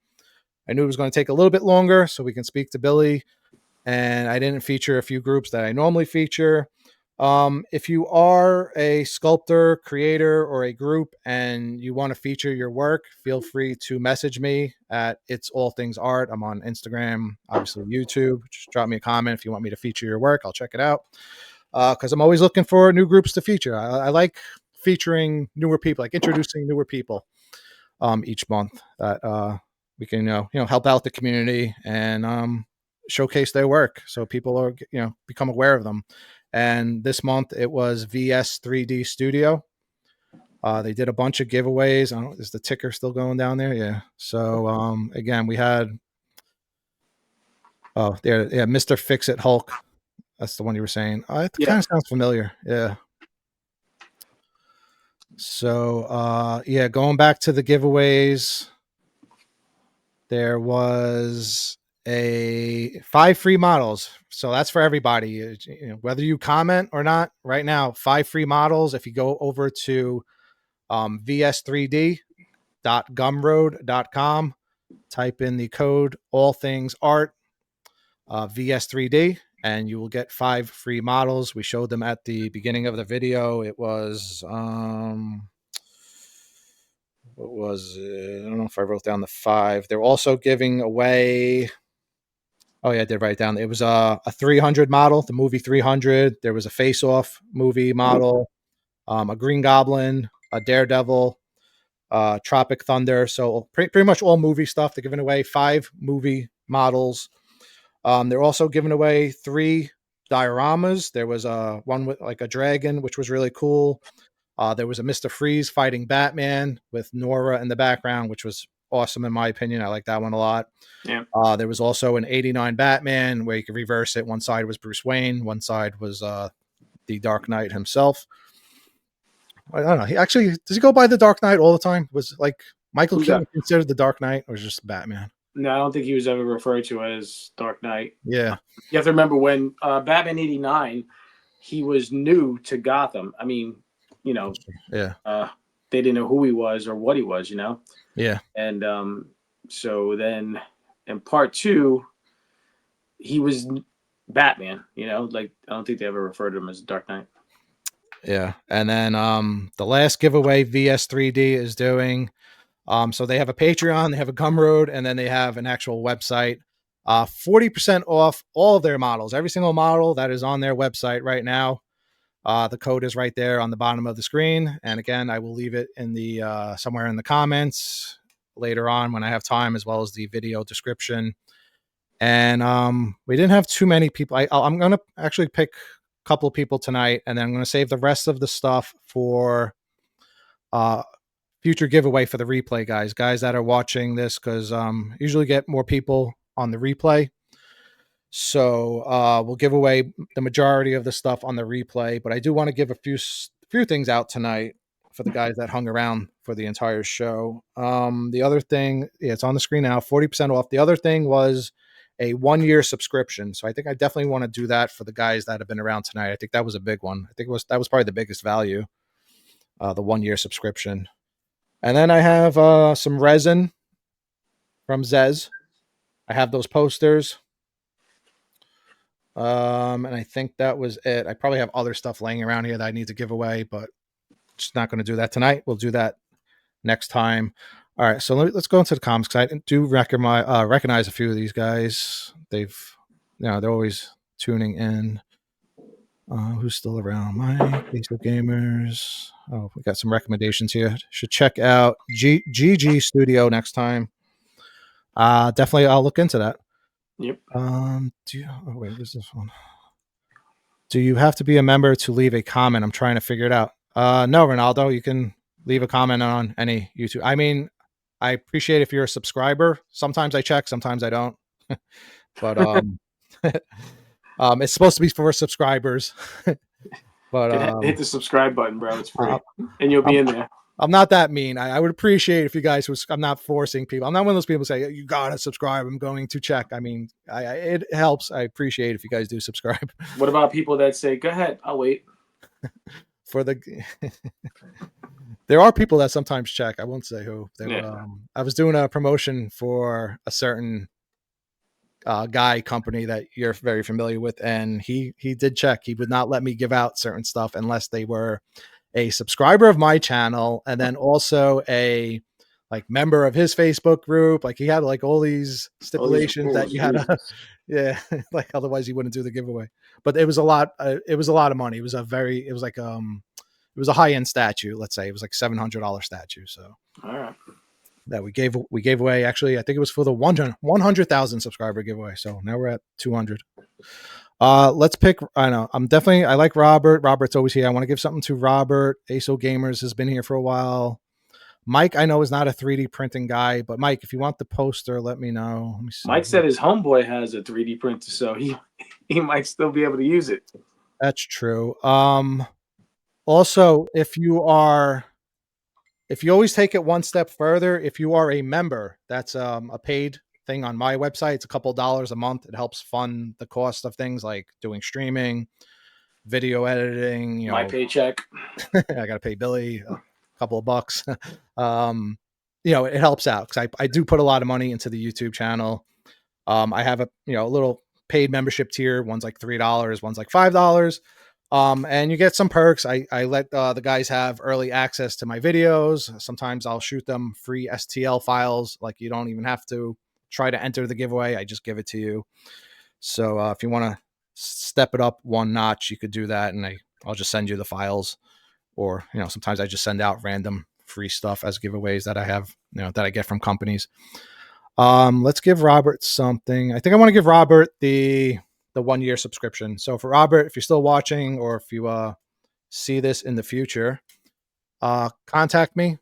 it was going to take a little bit longer so we can speak to Billy. And I didn't feature a few groups that I normally feature. If you are a sculptor, creator, or a group and you want to feature your work, feel free to message me at It's All Things Art. I'm on Instagram, obviously YouTube. Just drop me a comment if you want me to feature your work. I'll check it out. Because I'm always looking for new groups to feature. I like featuring newer people, like introducing newer people each month that we can help out the community and showcase their work so people are become aware of them. And this month it was VS3D Studio. They did a bunch of giveaways. I don't, is the ticker still going down there? Yeah. So again, we had Mr. Fix It Hulk. That's the one you were saying. It kind of sounds familiar. Yeah. So going back to the giveaways, there was 5 free models. So that's for everybody. Whether you comment or not, right now, 5 free models. If you go over to vs3d.gumroad.com, type in the code all things art VS3D, and you will get 5 free models. We showed them at the beginning of the video. It was what was it? I don't know if I wrote down the 5. They're also giving away. Oh yeah, I did write down. It was a 300 model, the movie 300. There was a Face Off movie model, a Green Goblin, a Daredevil, Tropic Thunder. So pretty much all movie stuff. They're giving away 5 movie models. They're also giving away 3 dioramas. There was one with like a dragon, which was really cool. There was a Mr. Freeze fighting Batman with Nora in the background, which was awesome in my opinion. I like that one a lot. Yeah. There was also an 89 Batman where you could reverse it. One side was Bruce Wayne, one side was the Dark Knight himself. I don't know. Does he go by the Dark Knight all the time? Was like Michael Keaton considered the Dark Knight, or just Batman? No, I don't think he was ever referred to as Dark Knight. Yeah. You have to remember when Batman 89, he was new to Gotham. I mean, yeah. They didn't know who he was or what he was, Yeah. And so then in part 2, he was Batman, like I don't think they ever referred to him as Dark Knight. Yeah. And then the last giveaway VS3D is doing. So they have a Patreon, they have a Gumroad, and then they have an actual website. 40% off all of their models, every single model that is on their website right now. The code is right there on the bottom of the screen. And again, I will leave it in the somewhere in the comments later on when I have time, as well as the video description. And we didn't have too many people. I'm going to actually pick a couple of people tonight, and then I'm going to save the rest of the stuff for future giveaway for the replay guys that are watching this, because usually get more people on the replay. So we'll give away the majority of the stuff on the replay, but I do want to give a few things out tonight for the guys that hung around for the entire show. The other thing, it's on the screen now, 40% off. The other thing was a 1-year subscription. So I think I definitely want to do that for the guys that have been around tonight. I think that was a big one. I think that was probably the biggest value, the 1-year subscription. And then I have some resin from ZEZ. I have those posters. And I think that was it. I probably have other stuff laying around here that I need to give away, but just not going to do that tonight. We'll do that next time. All right, so let's go into the comments, because I do recognize a few of these guys. They're always tuning in. Who's still around? My Facebook gamers. Oh, we got some recommendations here. Should check out GG Studio next time. Definitely, I'll look into that. Yep. Wait, where's this one? Do you have to be a member to leave a comment? I'm trying to figure it out. No, Ronaldo, you can leave a comment on any YouTube. I mean, I appreciate if you're a subscriber. Sometimes I check, sometimes I don't. But it's supposed to be for subscribers. But hit the subscribe button, bro. It's free, and you'll be in there. I'm not that mean. I would appreciate if you guys I'm not forcing people. I'm not one of those people who say, you gotta subscribe. I'm going to check. I mean, it helps. I appreciate if you guys do subscribe. What about people that say, go ahead, I'll wait? There are people that sometimes check. I won't say who. I was doing a promotion for a certain guy company that you're very familiar with, and he did check. He would not let me give out certain stuff unless they were a subscriber of my channel, and then also a like member of his Facebook group. Like he had like all these All these stipulations that rules, you had to, Jesus. yeah, like otherwise you wouldn't do the giveaway. But it was a lot. It was a lot of money. It was it was a high end statue. Let's say it was like $700 statue. So All right. that we gave away. Actually, I think it was for the 100,000 subscriber giveaway. So now we're at 200. Let's pick. I know I like Robert. Robert's always here. I want to give something to Robert. ASO Gamers has been here for a while. Mike, I know, is not a 3D printing guy, but Mike, if you want the poster, let me know. Let me see. Mike said his homeboy has a 3D printer, so he might still be able to use it. That's true. Also, if you always take it one step further, if you are a member, that's a paid thing on my website. It's a couple dollars a month. It helps fund the cost of things like doing streaming, video editing. My paycheck. I got to pay Billy a couple of bucks. It helps out because I do put a lot of money into the YouTube channel. I have a little paid membership tier. One's like $3, one's like $5. And you get some perks. I let the guys have early access to my videos. Sometimes I'll shoot them free STL files. Like you don't even have to try to enter the giveaway. I just give it to you. So if you want to step it up one notch, you could do that. And I'll just send you the files. Or, sometimes I just send out random free stuff as giveaways that I have, that I get from companies. Let's give Robert something. I think I want to give Robert the 1 year subscription. So for Robert, if you're still watching or if you see this in the future, contact me.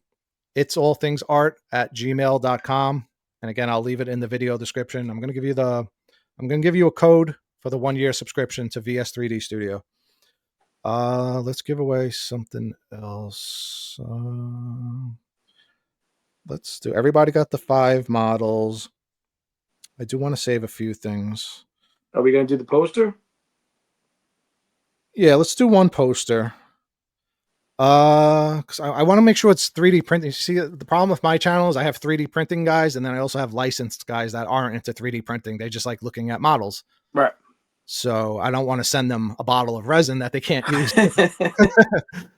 It's allthingsart@gmail.com. And again, I'll leave it in the video description. I'm going to give you a code for the 1 year subscription to VS3D Studio. Let's give away something else. Let's do, everybody got the 5 models. I do want to save a few things. Are we going to do the poster? Yeah, let's do one poster. Because I want to make sure it's 3D printing. You see, the problem with my channel is I have 3D printing guys, and then I also have licensed guys that aren't into 3D printing. They just like looking at models. Right. So I don't want to send them a bottle of resin that they can't use. I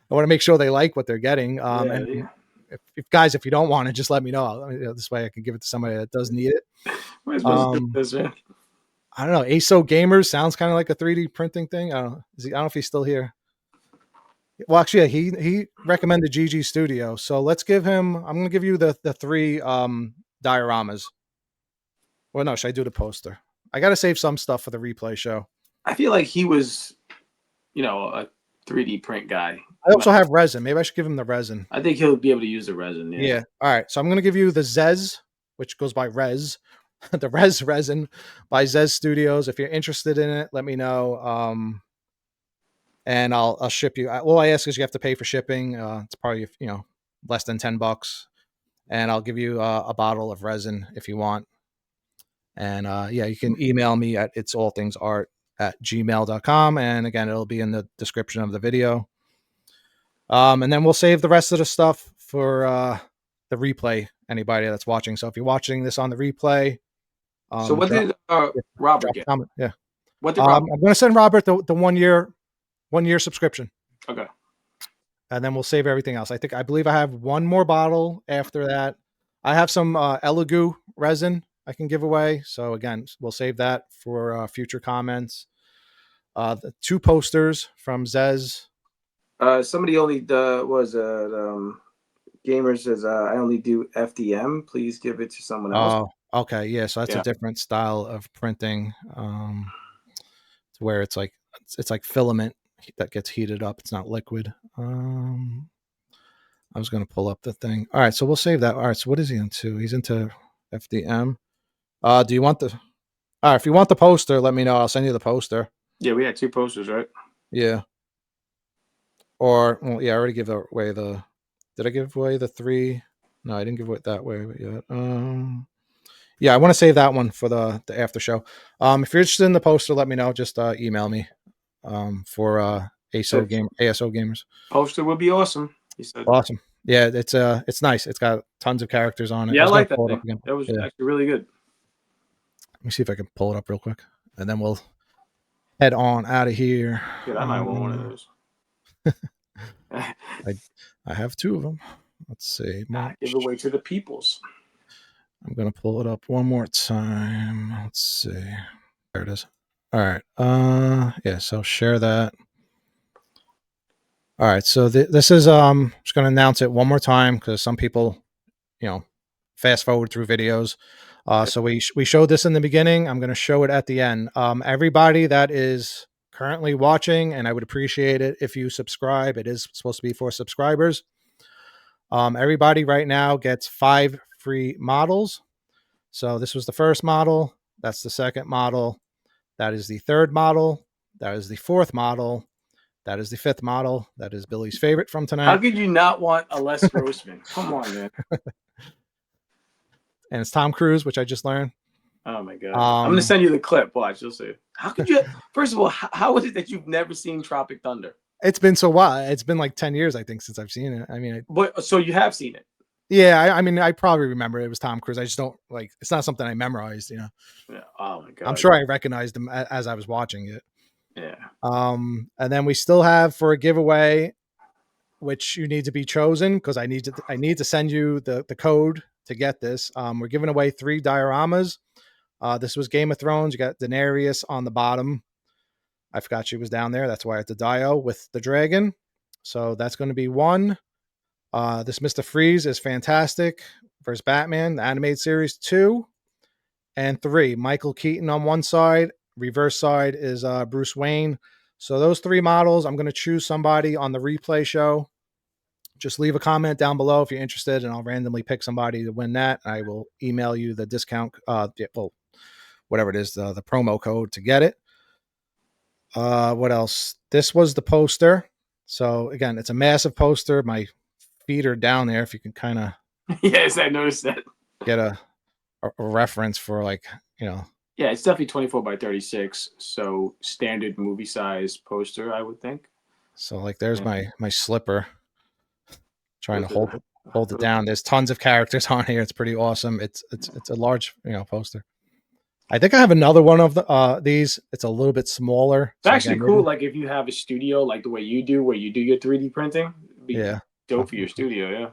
want to make sure they like what they're getting. If you don't want it, just let me know. This way I can give it to somebody that does need it. This, man? I don't know. ASO Gamers sounds kind of like a 3D printing thing. I don't know if he's still here. Well, actually, yeah, he recommended GG Studio. So let's give him. I'm going to give you the 3 dioramas. Well, no, should I do the poster? I got to save some stuff for the replay show. I feel like he was, a 3D print guy. I also have resin. Maybe I should give him the resin. I think he'll be able to use the resin. Yeah. All right. So I'm going to give you the ZEZ, which goes by Res, the Res resin by ZEZ Studios. If you're interested in it, let me know. And I'll ship you. All I ask is you have to pay for shipping. It's probably less than $10, and I'll give you a bottle of resin if you want. And you can email me at itsallthingsart@gmail.com. And again, it'll be in the description of the video. And then we'll save the rest of the stuff for the replay, anybody that's watching. So if you're watching this on the replay. So what did Robert get? Yeah. What did Robert? I'm going to send Robert the 1 year subscription. Okay. And then we'll save everything else. I believe I have one more bottle after that. I have some Elegoo resin I can give away. So again, we'll save that for future comments. The 2 posters from ZEZ. Somebody only Gamer says I only do FDM. Please give it to someone else. Oh, okay, yeah. So that's a different style of printing. Where it's like filament that gets heated up. It's not liquid. I was going to pull up the thing. All right, so we'll save that. All right, so what is he into? He's into FDM. Do you want the? All right, if you want the poster, let me know. I'll send you the poster. Yeah, we had 2 posters, right? Yeah. Or I already gave away the. Did I give away the 3? No, I didn't give it that way yet. I want to save that one for the after show. If you're interested in the poster, let me know. Just email me. For ASO Gamers. Poster would be awesome. He said. Awesome. Yeah, it's nice. It's got tons of characters on it. Yeah, I like that thing. That was actually really good. Let me see if I can pull it up real quick, and then we'll head on out of here. Dude, I might want one of those. I have 2 of them. Let's see. Give away to the peoples. I'm gonna pull it up one more time. Let's see. There it is. All right. Yeah. So share that. All right. So this is just gonna announce it one more time because some people, fast forward through videos. So we showed this in the beginning. I'm gonna show it at the end. Everybody that is currently watching, and I would appreciate it if you subscribe. It is supposed to be for subscribers. Everybody right now gets 5 free models. So this was the first model. That's the second model. That is the third model. That is the fourth model. That is the fifth model. That is Billy's favorite from tonight. How could you not want a Les Grossman? Come on, man. And it's Tom Cruise, which I just learned. Oh my god! I'm gonna send you the clip. Watch, you'll see. How could you? First of all, how is it that you've never seen Tropic Thunder? It's been so while. It's been like 10 years, I think, since I've seen it. I mean, but so you have seen it? Yeah, I mean, I probably remember it was Tom Cruise. I just don't it's not something I memorized, Yeah. Oh my god! I'm sure I recognized him as I was watching it. Yeah. And then we still have for a giveaway, which you need to be chosen because I need to send you the code to get this. We're giving away 3 dioramas. This was Game of Thrones. You got Daenerys on the bottom. I forgot she was down there. That's why it's the dio with the dragon. So that's going to be 1. This Mr. Freeze is fantastic versus Batman, the animated series. 2 and 3. Michael Keaton on one side. Reverse side is Bruce Wayne. So those 3 models, I'm going to choose somebody on the replay show. Just leave a comment down below if you're interested, and I'll randomly pick somebody to win that. I will email you the discount, whatever it is, the promo code to get it. What else? This was the poster. So again, it's a massive poster. My feet are down there. If you can kind of yes, I noticed that. Get a reference for Yeah, it's definitely 24 by 36. So standard movie size poster, I would think. So there's my slipper. Trying to hold it down. There's tons of characters on here. It's pretty awesome. It's a large poster. I think I have another one of these. It's a little bit smaller. It's actually cool. Like if you have a studio like the way you do, where you do your 3D printing, it'd be dope for your studio. Yeah.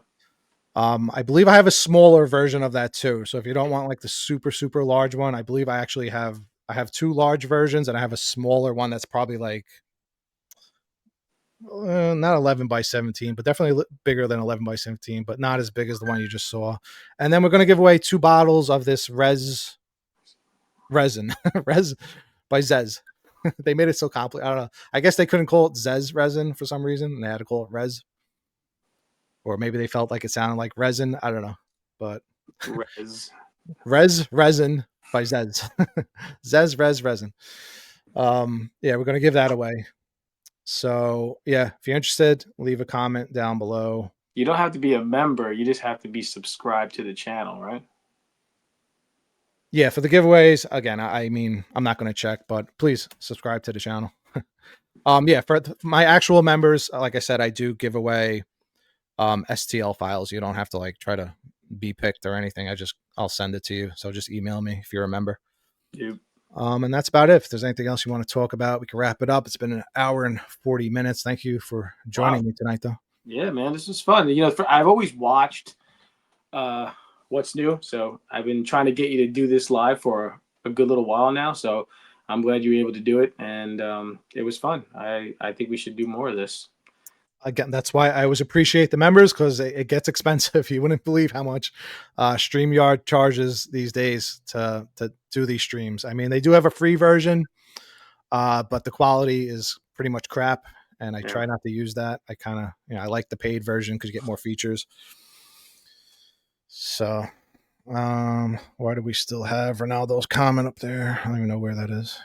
I believe I have a smaller version of that too. So if you don't want the super large one, I believe I actually have 2 large versions and I have a smaller one that's probably not 11 by 17, but definitely bigger than 11 by 17, but not as big as the one you just saw. And then we're going to give away 2 bottles of this resin res by ZEZ. They made it so complicated. I don't know. I guess they couldn't call it ZEZ resin for some reason, and they had to call it res. Or maybe they felt like it sounded like resin. I don't know. But resin by ZEZ. ZEZ resin. Yeah, we're going to give that away. So yeah, if you're interested, leave a comment down below. You don't have to be a member. You just have to be subscribed to the channel, right? Yeah, for the giveaways, again, I mean, I'm not going to check, but please subscribe to the channel. Yeah, for my actual members, like I said, I do give away STL files. You don't have to try to be picked or anything. I'll send it to you. So just email me if you're a member. Yep. And that's about it. If there's anything else you want to talk about, we can wrap it up. It's been 1 hour and 40 minutes. Thank you for joining me tonight, though. Yeah, man, this was fun. I've always watched What's New, so I've been trying to get you to do this live for a good little while now. So I'm glad you were able to do it, and it was fun. I think we should do more of this. Again, that's why I always appreciate the members, because it gets expensive. You wouldn't believe how much StreamYard charges these days to do these streams. I mean, they do have a free version, but the quality is pretty much crap, and I try not to use that. I kind of, I like the paid version because you get more features. So, why do we still have Ronaldo's comment up there? I don't even know where that is.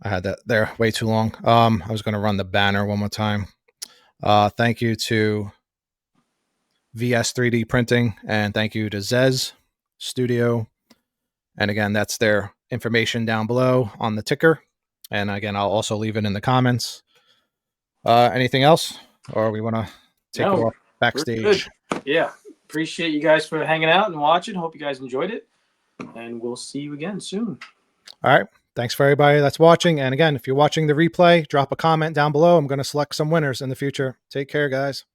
I had that there way too long. I was going to run the banner one more time. Thank you to VS3D Printing, and thank you to ZEZ Studio. And again, that's their information down below on the ticker. And again, I'll also leave it in the comments. Anything else? Or we want to take it off backstage? Yeah. Appreciate you guys for hanging out and watching. Hope you guys enjoyed it. and we'll see you again soon. All right. Thanks for everybody that's watching. And again, if you're watching the replay, drop a comment down below. I'm going to select some winners in the future. Take care, guys.